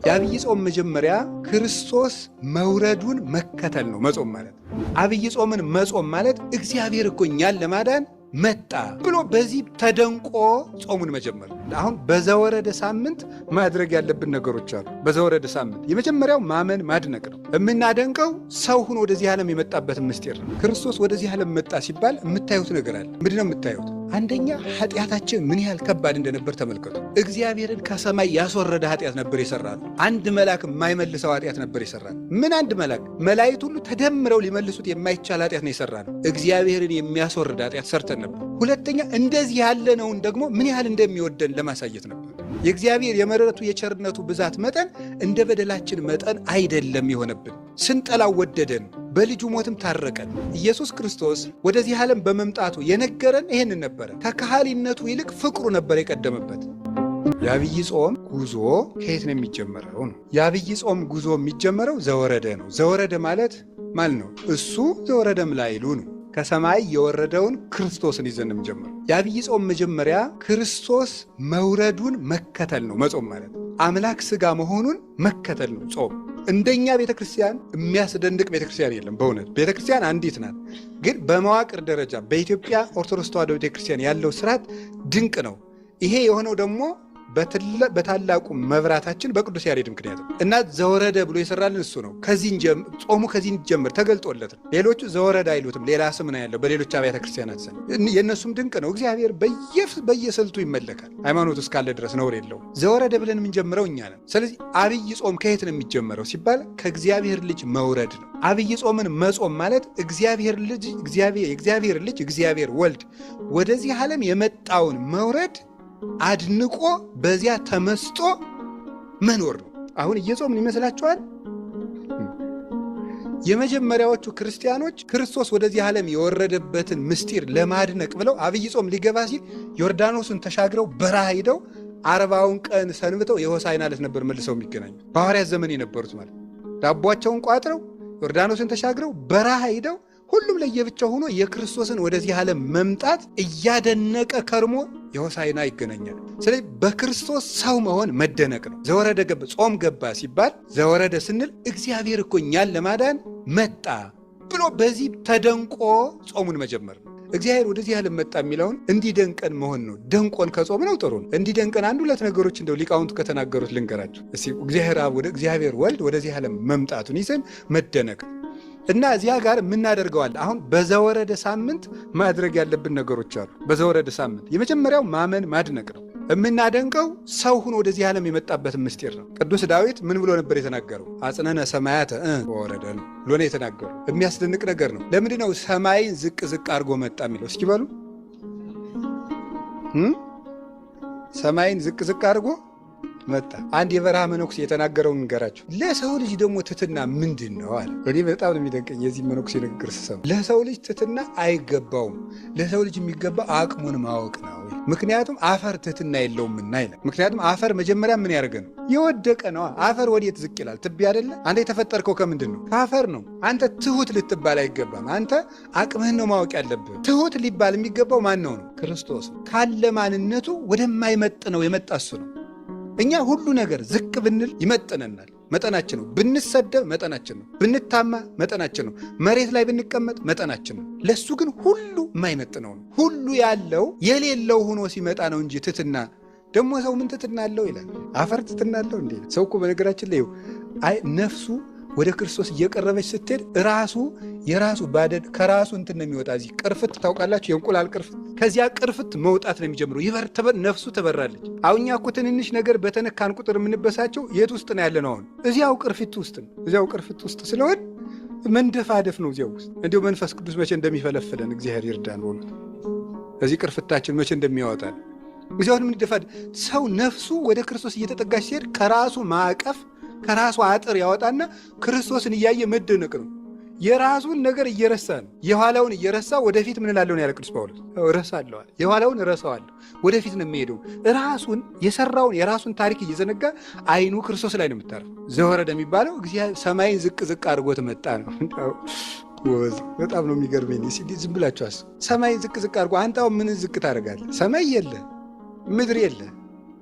የአብይ ጾም መጀመሪያ ክርስቶስ መውረዱን መከተል ነው መጾም ማለት። አብይ ጾምን መጾም ማለት እግዚአብሔር እኮ እኛን ለማዳን መጣ ብሎ በዚህ ተደንቆ ጾሙን መጀመር። አሁን በዘወረደ ሳምንት ማድረግ ያለብን ነገሮች አሉ። በዘወረደ ሳምንት የመጀመሪያው ማመን ማድነቅ ነው። የምናደንቀው ሰው ሆኖ ወደዚህ ዓለም የመጣበትን ምስጢር ነው። ክርስቶስ ወደዚህ ዓለም መጣ ሲባል የምታዩት ነገር አለ። ምንድን ነው የምታዩት? አንደኛ ኃጢአታችን ምን ያህል ከባድ እንደነበር ተመልከቱ። እግዚአብሔርን ከሰማይ ያስወረደ ኃጢአት ነበር የሰራነው። አንድ መልአክ የማይመልሰው ኃጢአት ነበር የሰራነው። ምን አንድ መልአክ፣ መላእክት ሁሉ ተደምረው ሊመልሱት የማይቻል ኃጢአት ነው የሰራነው። እግዚአብሔርን የሚያስወርድ ኃጢአት ሰርተን ነበር። ሁለተኛ እንደዚህ ያለነውን ደግሞ ምን ያህል እንደሚወደን ለማሳየት ነበር። የእግዚአብሔር የምሕረቱ የቸርነቱ ብዛት መጠን እንደ በደላችን መጠን አይደለም የሆነብን። ስንጠላው ወደደን፣ በልጁ ሞትም ታረቀን። ኢየሱስ ክርስቶስ ወደዚህ ዓለም በመምጣቱ የነገረን ይሄንን ነበረ። ከካህሊነቱ ይልቅ ፍቅሩ ነበር የቀደመበት። የአብይ ጾም ጉዞ ከየት ነው የሚጀመረው? ነው የአብይ ጾም ጉዞ የሚጀመረው ዘወረደ ነው። ዘወረደ ማለት ነው እሱ ዘወረደም ላይሉ ነው። ከሰማይ የወረደውን ክርስቶስን ይዘን የምንጀምረው። የአብይ ጾም መጀመሪያ ክርስቶስ መውረዱን መከተል ነው መጾም ማለት። አምላክ ሥጋ መሆኑን መከተል ነው ጾም። እንደኛ ቤተ ክርስቲያን የሚያስደንቅ ቤተ ክርስቲያን የለም። በእውነት ቤተ ክርስቲያን አንዲት ናት። ግን በመዋቅር ደረጃ በኢትዮጵያ ኦርቶዶክስ ተዋሕዶ ቤተ ክርስቲያን ያለው ስርዓት ድንቅ ነው። ይሄ የሆነው ደግሞ በታላቁ መብራታችን በቅዱስ ያሬድ ምክንያት ነው። እና ዘወረደ ብሎ የሰራልን እሱ ነው። ጾሙ ከዚህ ጀምር ተገልጦለት ነው። ሌሎቹ ዘወረደ አይሉትም፣ ሌላ ስም ነው ያለው በሌሎች አብያተ ክርስቲያናት ዘንድ። የእነሱም ድንቅ ነው። እግዚአብሔር በየስልቱ ይመለካል። ሃይማኖቱ እስካለ ድረስ ነውር የለውም። ዘወረደ ብለን የምንጀምረው እኛ ነን። ስለዚህ አብይ ጾም ከየት ነው የሚጀመረው ሲባል ከእግዚአብሔር ልጅ መውረድ ነው። አብይ ጾምን መጾም ማለት የእግዚአብሔር ልጅ እግዚአብሔር ወልድ ወደዚህ ዓለም የመጣውን መውረድ አድንቆ በዚያ ተመስጦ መኖር ነው። አሁን እየጾምን ይመስላችኋል? የመጀመሪያዎቹ ክርስቲያኖች ክርስቶስ ወደዚህ ዓለም የወረደበትን ምስጢር ለማድነቅ ብለው አብይ ጾም ሊገባ ሲል ዮርዳኖስን ተሻግረው በረሃ ሂደው 40ውን ቀን ሰንብተው የሆሳዕና ዕለት ነበር መልሰው የሚገናኙ። በሐዋርያት ዘመን የነበሩት ማለት ዳቧቸውን ቋጥረው ዮርዳኖስን ተሻግረው በረሃ ሂደው ሁሉም ለየብቻው ሆኖ የክርስቶስን ወደዚህ ዓለም መምጣት እያደነቀ ከርሞ የሆሳዕና ይገናኛል። ስለዚህ በክርስቶስ ሰው መሆን መደነቅ ነው። ዘወረደ ገባ፣ ጾም ገባ ሲባል ዘወረደ ስንል እግዚአብሔር እኮ እኛን ለማዳን መጣ ብሎ በዚህ ተደንቆ ጾሙን መጀመር ነው። እግዚአብሔር ወደዚህ ዓለም መጣ የሚለውን እንዲደንቀን መሆን ነው። ደንቆን ከጾም ነው ጥሩ ነው። እንዲደንቀን አንድ ሁለት ነገሮች እንደው ሊቃውንቱ ከተናገሩት ልንገራቸው እስቲ። እግዚአብሔር ወልድ ወደዚህ ዓለም መምጣቱን ይዘን መደነቅ እና እዚያ ጋር የምናደርገዋል። አሁን በዘወረደ ሳምንት ማድረግ ያለብን ነገሮች አሉ። በዘወረደ ሳምንት የመጀመሪያው ማመን ማድነቅ ነው። የምናደንቀው ሰው ሆኖ ወደዚህ ዓለም የመጣበትን ምስጢር ነው። ቅዱስ ዳዊት ምን ብሎ ነበር የተናገረው? አጽነነ ሰማያተ ወረደ ነው ብሎ ነው የተናገረው። የሚያስደንቅ ነገር ነው። ለምንድን ነው ሰማይን ዝቅ ዝቅ አድርጎ መጣ የሚለው? እስኪ በሉ። ሰማይን ዝቅ ዝቅ አድርጎ መጣ። አንድ የበረሃ መነኩሴ የተናገረውን ንገራቸው። ለሰው ልጅ ደግሞ ትሕትና ምንድን ነው አለ። እኔ በጣም ነው የሚደንቀኝ የዚህ መነኩሴ ንግግር ስሰማ። ለሰው ልጅ ትሕትና አይገባውም። ለሰው ልጅ የሚገባ አቅሙን ማወቅ ነው። ምክንያቱም አፈር ትሕትና የለውምና ይላል። ምክንያቱም አፈር መጀመሪያ ምን ያደርገ ነው? የወደቀ ነው። አፈር ወዴት ዝቅ ይላል? ትቢያ አይደለ? አንተ የተፈጠርከው ከምንድን ነው? ከአፈር ነው። አንተ ትሑት ልትባል አይገባም። አንተ አቅምህን ነው ማወቅ ያለብህ። ትሑት ሊባል የሚገባው ማን ነው? ክርስቶስ ካለ ማንነቱ ወደማይመጥ ነው የመጣ እሱ ነው። እኛ ሁሉ ነገር ዝቅ ብንል ይመጥነናል፣ መጠናችን ነው። ብንሰደብ መጠናችን ነው። ብንታማ መጠናችን ነው። መሬት ላይ ብንቀመጥ መጠናችን ነው። ለሱ ግን ሁሉ የማይመጥነው ነው። ሁሉ ያለው የሌለው ሆኖ ሲመጣ ነው እንጂ ትሕትና ደግሞ ሰው ምን ትሕትና አለው ይላል። አፈር ትሕትና አለው እንዴ? ሰው እኮ በነገራችን ላይ ነፍሱ ወደ ክርስቶስ እየቀረበች ስትሄድ የራሱ ባደድ ከራሱ እንትን ነው የሚወጣ። እዚህ ቅርፍት ታውቃላችሁ? የእንቁላል ቅርፍት። ከዚያ ቅርፍት መውጣት ነው የሚጀምረው። ነፍሱ ትበራለች። አሁን እኛ እኮ ትንንሽ ነገር በተነካን ቁጥር የምንበሳቸው የት ውስጥ ነው ያለነው? አሁን እዚያው ቅርፊት ውስጥ ነው። እዚያው ቅርፊት ውስጥ ስለሆን መንደፋደፍ ነው እዚያው ውስጥ። እንዲሁ መንፈስ ቅዱስ መቼ እንደሚፈለፍለን እግዚአብሔር ይርዳን። ሆነ እዚህ ቅርፍታችን መቼ እንደሚያወጣል እዚያውን ምንደፋድ። ሰው ነፍሱ ወደ ክርስቶስ እየተጠጋች ሲሄድ ከራሱ ማዕቀፍ ከራሱ አጥር ያወጣና ክርስቶስን እያየ መደነቅ ነው። የራሱን ነገር እየረሳ ነው። የኋላውን እየረሳ ወደፊት ምን እላለሁ ነው ያለ ቅዱስ ጳውሎስ። እረሳለሁ፣ የኋላውን እረሳዋለሁ፣ ወደፊት ነው የሚሄደው። ራሱን የሰራውን የራሱን ታሪክ እየዘነጋ አይኑ ክርስቶስ ላይ ነው የምታርፈው። ዘወረደ የሚባለው ሰማይን ዝቅ ዝቅ አድርጎት መጣ ነው። በጣም ነው የሚገርመኝ። ዝም ብላችሁ ሰማይን ዝቅ ዝቅ አድርጎ አንተ ምን ዝቅ ታደርጋለህ? ሰማይ የለ፣ ምድር የለ፣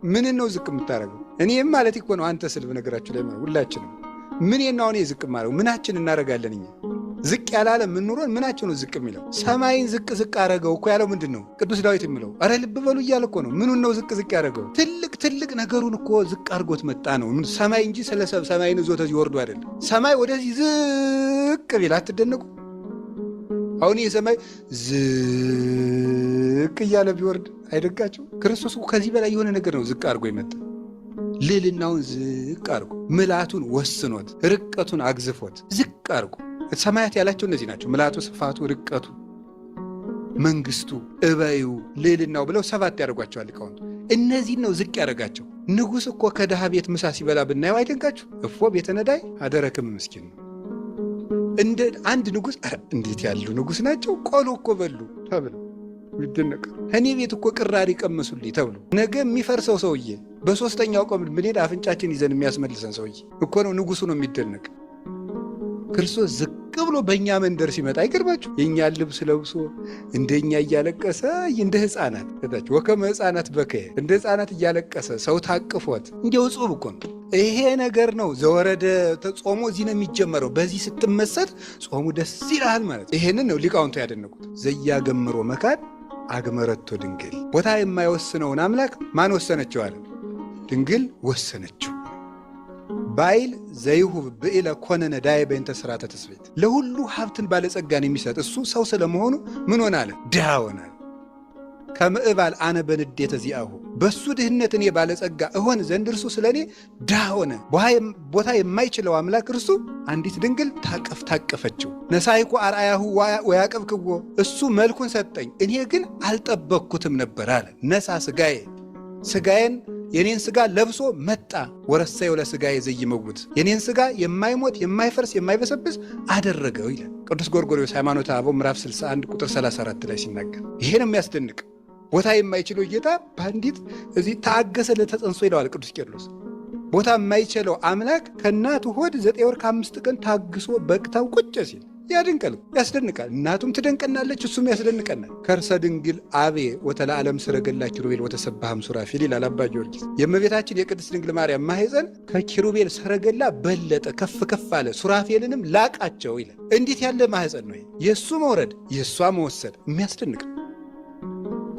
ምን ነው ዝቅ የምታደርገው? እኔም ማለት እኮ ነው አንተ ስል በነገራችሁ ላይ ማለት ሁላችንም ምን ነው እኔ ዝቅ ማረው? ምናችን እናረጋለን? እኛ ዝቅ ያላለ ምን ኑሮን ምናችን ነው ዝቅ የሚለው? ሰማይን ዝቅ ዝቅ አረገው እኮ ያለው ምንድን ነው ቅዱስ ዳዊት የሚለው? አረ ልብ በሉ እያለ እኮ ነው። ምኑን ነው ዝቅ ዝቅ ያደረገው? ትልቅ ነገሩን እኮ ዝቅ አድርጎት መጣ ነው። ሰማይ እንጂ ስለ ሰማይን ዞ ተዚህ ወርዶ አይደለም። ሰማይ ወደዚህ ዝቅ ቢል አትደነቁ? አሁን ይህ ሰማይ ዝቅ እያለ ቢወርድ አይደጋቸው? ክርስቶስ ከዚህ በላይ የሆነ ነገር ነው ዝቅ አድርጎ ይመጣ። ልዕልናውን ዝቅ አድርጎ ምልአቱን ወስኖት ርቀቱን አግዝፎት ዝቅ አድርጎ ሰማያት ያላቸው እነዚህ ናቸው። ምልአቱ፣ ስፋቱ፣ ርቀቱ፣ መንግስቱ፣ እበዩ፣ ልዕልናው ብለው 7 ያደርጓቸዋል ሊቃውንቱ። እነዚህን ነው ዝቅ ያደረጋቸው። ንጉሥ እኮ ከድሃ ቤት ምሳ ሲበላ ብናየው አይደንቃችሁ? እፎ ቤተ ነዳይ አደረክም ምስኪን ነው። እንደ አንድ ንጉሥ እንዴት ያሉ ንጉሥ ናቸው! ቆሎ እኮ በሉ ተብለው ይደነቃል። እኔ ቤት እኮ ቅራሪ ቀመሱልኝ ተብሎ ነገ የሚፈርሰው ሰውዬ በ3ኛው ቀን ብንሄድ አፍንጫችን ይዘን የሚያስመልሰን ሰውዬ እኮ ነው ንጉሡ ነው የሚደነቅ። ክርስቶስ ዝቅ ብሎ በእኛ መንደር ሲመጣ አይገርማችሁ? የእኛን ልብስ ለብሶ እንደኛ እያለቀሰ እንደ ሕፃናት ታች ወከመ ሕፃናት በከየ እንደ ሕፃናት እያለቀሰ ሰው ታቅፎት እንዲያው ጽሑፍ እኮ ነው። ይሄ ነገር ነው ዘወረደ ጾሙ እዚህ ነው የሚጀመረው። በዚህ ስትመሰጥ ጾሙ ደስ ይላል ማለት። ይሄንን ነው ሊቃውንቱ ያደነቁት። ዘያገምሮ መካድ አግመረቶ ድንግል። ቦታ የማይወስነውን አምላክ ማን ወሰነችው አለ? ድንግል ወሰነችው። ባይል ዘይሁብ ብዕለ ኮነነ ዳይ በእንተ ሥርዓተ ትስብእት። ለሁሉ ሀብትን ባለጸጋን የሚሰጥ እሱ ሰው ስለመሆኑ ምን ሆነ አለ? ድሃ ሆነ። ከምዕባል አነ በንዴተ ዚአሁ። በሱ ድህነት እኔ ባለጸጋ እሆን ዘንድ እርሱ ስለ እኔ ድሃ ሆነ። ቦታ የማይችለው አምላክ እርሱ አንዲት ድንግል ታቀፈችው። ነሳይኩ አርአያሁ ወያቀብክዎ። እሱ መልኩን ሰጠኝ እኔ ግን አልጠበቅኩትም ነበር አለ። ነሳ ስጋዬን የኔን ስጋ ለብሶ መጣ። ወረሰየው ለስጋዬ ዘይመውት። የኔን ስጋ የማይሞት የማይፈርስ የማይበሰብስ አደረገው ይላል ቅዱስ ጎርጎርዮስ ሃይማኖተ አበው ምዕራፍ 61 ቁጥር 34 ላይ ሲናገር። ይሄ ነው የሚያስደንቅ። ቦታ የማይችለው ጌታ በአንዲት እዚህ ታገሰ ለተጸንሶ ይለዋል ቅዱስ ቄርሎስ። ቦታ የማይችለው አምላክ ከእናቱ ሆድ 9 ወር ከ5 ቀን ታግሶ በቅታው ቁጭ ሲል ያድንቃል፣ ያስደንቃል። እናቱም ትደንቀናለች፣ እሱም ያስደንቀናል። ከርሰ ድንግል አቤ ወተለዓለም ሰረገላ ኪሩቤል ወተሰባህም ሱራፌል ይላል አባ ጊዮርጊስ። የእመቤታችን የቅድስት ድንግል ማርያም ማኅፀን ከኪሩቤል ሰረገላ በለጠ፣ ከፍ ከፍ አለ፣ ሱራፌልንም ላቃቸው ይላል። እንዴት ያለ ማኅፀን ነው! የእሱ መውረድ የእሷ መወሰድ የሚያስደንቅ።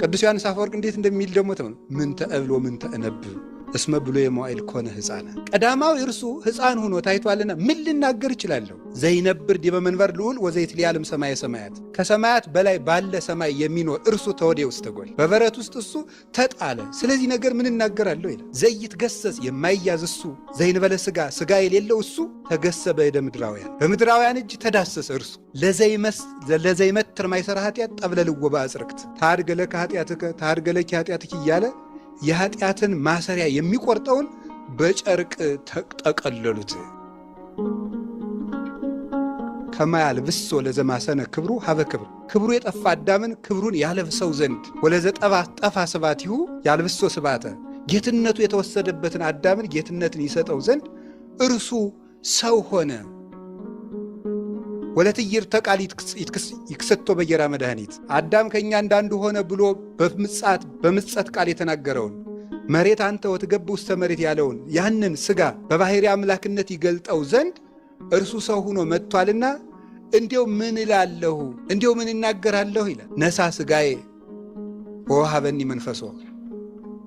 ቅዱስ ዮሐንስ አፈወርቅ እንዴት እንደሚል ደግሞ ምንተ እብል ወምንተ እነብብ እስመ ብሎ የመዋዕል ኮነ ሕፃነ። ቀዳማዊ እርሱ ሕፃን ሆኖ ታይቷልና ምን ልናገር እችላለሁ? ዘይነብር ዲበ መንበር ልዑል ወዘይትሊዓለም ሰማየ ሰማያት። ከሰማያት በላይ ባለ ሰማይ የሚኖር እርሱ ተወዴ ውስጥ ተጎል፣ በበረት ውስጥ እሱ ተጣለ። ስለዚህ ነገር ምን እናገራለሁ ይላል። ዘይትገሰጽ የማይያዝ እሱ፣ ዘይንበለ ሥጋ የሌለው እሱ ተገሰ በእደ ምድራውያን፣ በምድራውያን እጅ ተዳሰሰ እርሱ። ለዘይመትር ማይሰራ ኃጢአት ጠብለልዎ በአጽርቅት ታድገለከ ኃጢአትከ ታድገለኪ ኃጢአትኪ እያለ የኃጢአትን ማሰሪያ የሚቆርጠውን በጨርቅ ተጠቀለሉት። ከማያልብሶ ለዘማሰነ ክብሩ ሀበ ክብሩ የጠፋ አዳምን ክብሩን ያለብሰው ዘንድ ወለዘ ጠፋ ስባቲሁ ያልብሶ ስባተ። ጌትነቱ የተወሰደበትን አዳምን ጌትነትን ይሰጠው ዘንድ እርሱ ሰው ሆነ። ወለትይር ተቃል ይክሰቶ በየራ መድኃኒት። አዳም ከእኛ እንዳንዱ ሆነ ብሎ በምጸት ቃል የተናገረውን መሬት አንተ ወትገብ ውስተ መሬት ያለውን ያንን ሥጋ በባሕሪ አምላክነት ይገልጠው ዘንድ እርሱ ሰው ሆኖ መጥቷልና እንዲው ምን እላለሁ እንዲው ምን እናገራለሁ ይላል። ነሳ ሥጋዬ ወወሀበኒ መንፈሶ።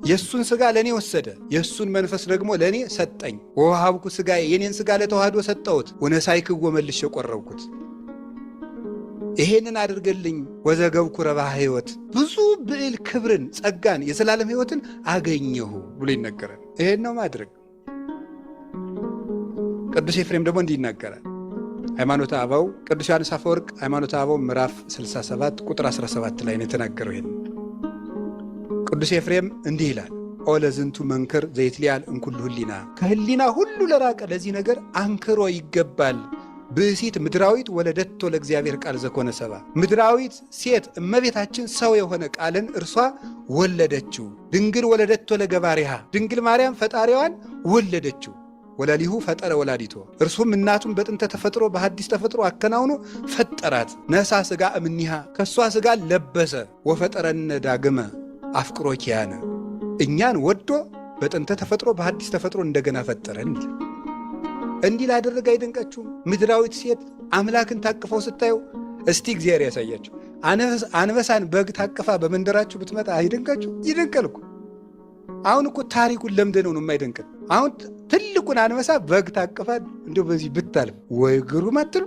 የእሱን ሥጋ ለእኔ ወሰደ፣ የእሱን መንፈስ ደግሞ ለእኔ ሰጠኝ። ወወሀብኩ ሥጋዬ፣ የኔን ሥጋ ለተዋህዶ ሰጠሁት። ወነሳይክዎ መልሼ ቆረብኩት። ይሄንን አድርገልኝ። ወዘገብኩ ረብሐ ሕይወት፣ ብዙ ብዕል ክብርን፣ ጸጋን፣ የዘላለም ሕይወትን አገኘሁ ብሎ ይነገራል። ይሄን ነው ማድረግ። ቅዱስ ኤፍሬም ደግሞ እንዲህ ይናገራል። ሃይማኖተ አበው ቅዱስ ዮሐንስ አፈወርቅ ሃይማኖተ አበው ምዕራፍ 67 ቁጥር 17 ላይ ነው የተናገረው። ይሄን ቅዱስ ኤፍሬም እንዲህ ይላል። ኦ ለዝንቱ መንክር ዘይትሊዓል እምኩሉ ህሊና፣ ከህሊና ሁሉ ለራቀ ለዚህ ነገር አንክሮ ይገባል። ብእሲት ምድራዊት ወለደቶ ለእግዚአብሔር ቃል ዘኮነ ሰባ። ምድራዊት ሴት እመቤታችን ሰው የሆነ ቃልን እርሷ ወለደችው። ድንግል ወለደቶ ለገባሪሃ፣ ድንግል ማርያም ፈጣሪዋን ወለደችው። ወለሊሁ ፈጠረ ወላዲቶ፣ እርሱም እናቱን በጥንተ ተፈጥሮ በሐዲስ ተፈጥሮ አከናውኖ ፈጠራት። ነሳ ሥጋ እምኒሃ፣ ከእሷ ሥጋ ለበሰ። ወፈጠረነ ዳግመ አፍቅሮ ኪያነ፣ እኛን ወዶ በጥንተ ተፈጥሮ በሐዲስ ተፈጥሮ እንደገና ፈጠረን። እንዲህ ላደረገ አይደንቃችሁም? ምድራዊት ሴት አምላክን ታቅፈው ስታዩ እስቲ እግዚአብሔር ያሳያችሁ። አንበሳን በግ ታቅፋ በመንደራችሁ ብትመጣ አይደንቃችሁ? ይደንቀል እኮ። አሁን እኮ ታሪኩን ለምደነው ነው የማይደንቀን። አሁን ትልቁን አንበሳ በግ ታቅፋ እንዲሁ በዚህ ብታልፍ ወይ ግሩም አትሉ?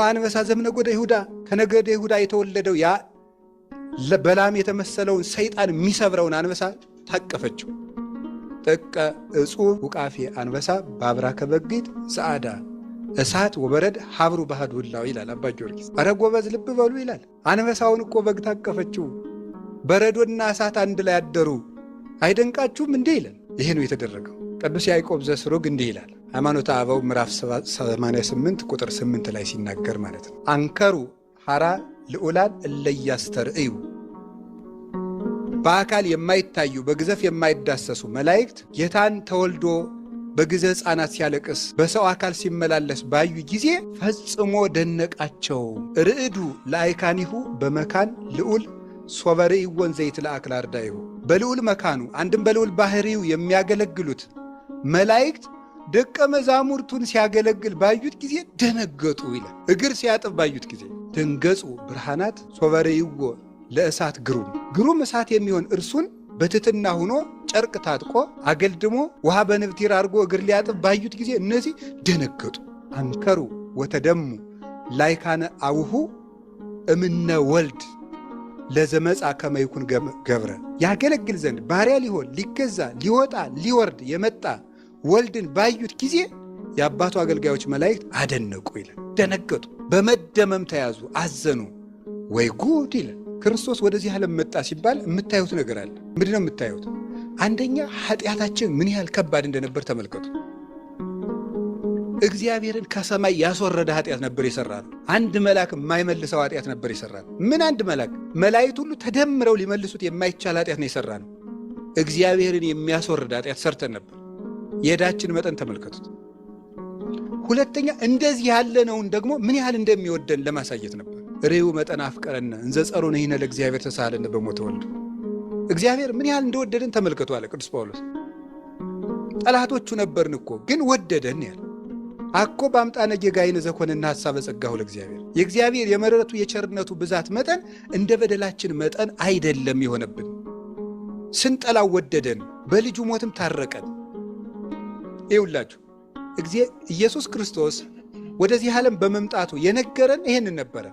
አንበሳ ዘምነጎደ ይሁዳ፣ ከነገደ ይሁዳ የተወለደው ያ በላም የተመሰለውን ሰይጣን የሚሰብረውን አንበሳ ታቀፈችው። ጥቀ እጹብ ውቃፌ አንበሳ ባብራ ከበግት ሰዓዳ እሳት ወበረድ ሀብሩ ባህድ ውላው ይላል አባ ጊዮርጊስ። ኧረ ጎበዝ ልብ በሉ ይላል። አንበሳውን እኮ በግ ታቀፈችው። በረዶና እሳት አንድ ላይ አደሩ። አይደንቃችሁም እንዴ ይላል። ይሄ ነው የተደረገው። ቅዱስ ያዕቆብ ዘስሩግ እንዲህ ይላል ሃይማኖተ አበው ምዕራፍ 88 ቁጥር 8 ላይ ሲናገር ማለት ነው። አንከሩ ሐራ ልዑላን እለያስተርእዩ፣ በአካል የማይታዩ በግዘፍ የማይዳሰሱ መላእክት ጌታን ተወልዶ በጊዜ ሕፃናት ሲያለቅስ በሰው አካል ሲመላለስ ባዩ ጊዜ ፈጽሞ ደነቃቸው። ርዕዱ ለአይካኒሁ በመካን ልዑል ሶበርኢወን ዘይትለአክ ለአርዳኢሁ፣ በልዑል መካኑ አንድም በልዑል ባህሪው የሚያገለግሉት መላእክት ደቀ መዛሙርቱን ሲያገለግል ባዩት ጊዜ ደነገጡ ይላል። እግር ሲያጥብ ባዩት ጊዜ ደንገጹ ብርሃናት ሶበርኢዎ ለእሳት ግሩም እሳት የሚሆን እርሱን በትትና ሆኖ ጨርቅ ታጥቆ አገልድሞ ውሃ በንብቲር አድርጎ እግር ሊያጥብ ባዩት ጊዜ እነዚህ ደነገጡ። አንከሩ ወተደሙ ላይካነ አውሁ እምነ ወልድ ለዘመጻ ከመይኩን ገብረ፣ ያገለግል ዘንድ ባሪያ ሊሆን ሊገዛ ሊወጣ ሊወርድ የመጣ ወልድን ባዩት ጊዜ የአባቱ አገልጋዮች መላእክት አደነቁ ይላል። ደነገጡ፣ በመደመም ተያዙ፣ አዘኑ። ወይ ጉድ ይላል። ክርስቶስ ወደዚህ ዓለም መጣ ሲባል የምታዩት ነገር አለ። ምንድን ነው የምታዩት? አንደኛ ኃጢአታችን ምን ያህል ከባድ እንደነበር ተመልከቱ። እግዚአብሔርን ከሰማይ ያስወረደ ኃጢአት ነበር የሰራ ነው። አንድ መልአክ የማይመልሰው ኃጢአት ነበር የሰራ ነው። ምን አንድ መልአክ፣ መላእክት ሁሉ ተደምረው ሊመልሱት የማይቻል ኃጢአት ነው የሰራ ነው። እግዚአብሔርን የሚያስወርድ ኃጢአት ሰርተን ነበር። የዕዳችን መጠን ተመልከቱት። ሁለተኛ እንደዚህ ያለነውን ደግሞ ምን ያህል እንደሚወደን ለማሳየት ነበር። ርዩ መጠን አፍቀረነ እንዘ ጸሩነ ይህነ ለእግዚአብሔር ተሳሃለነ በሞተ ወልዱ። እግዚአብሔር ምን ያህል እንደወደደን ተመልከቱ አለ ቅዱስ ጳውሎስ። ጠላቶቹ ነበርን እኮ ግን ወደደን ያለ አኮ በአምጣነ ጌጋይነ ዘኮነና ሐሳበ ጸጋሁ ለእግዚአብሔር። የእግዚአብሔር የምሕረቱ የቸርነቱ ብዛት መጠን እንደ በደላችን መጠን አይደለም የሆነብን። ስንጠላው ወደደን፣ በልጁ ሞትም ታረቀን። ይውላችሁ ኢየሱስ ክርስቶስ ወደዚህ ዓለም በመምጣቱ የነገረን ይሄንን ነበረ።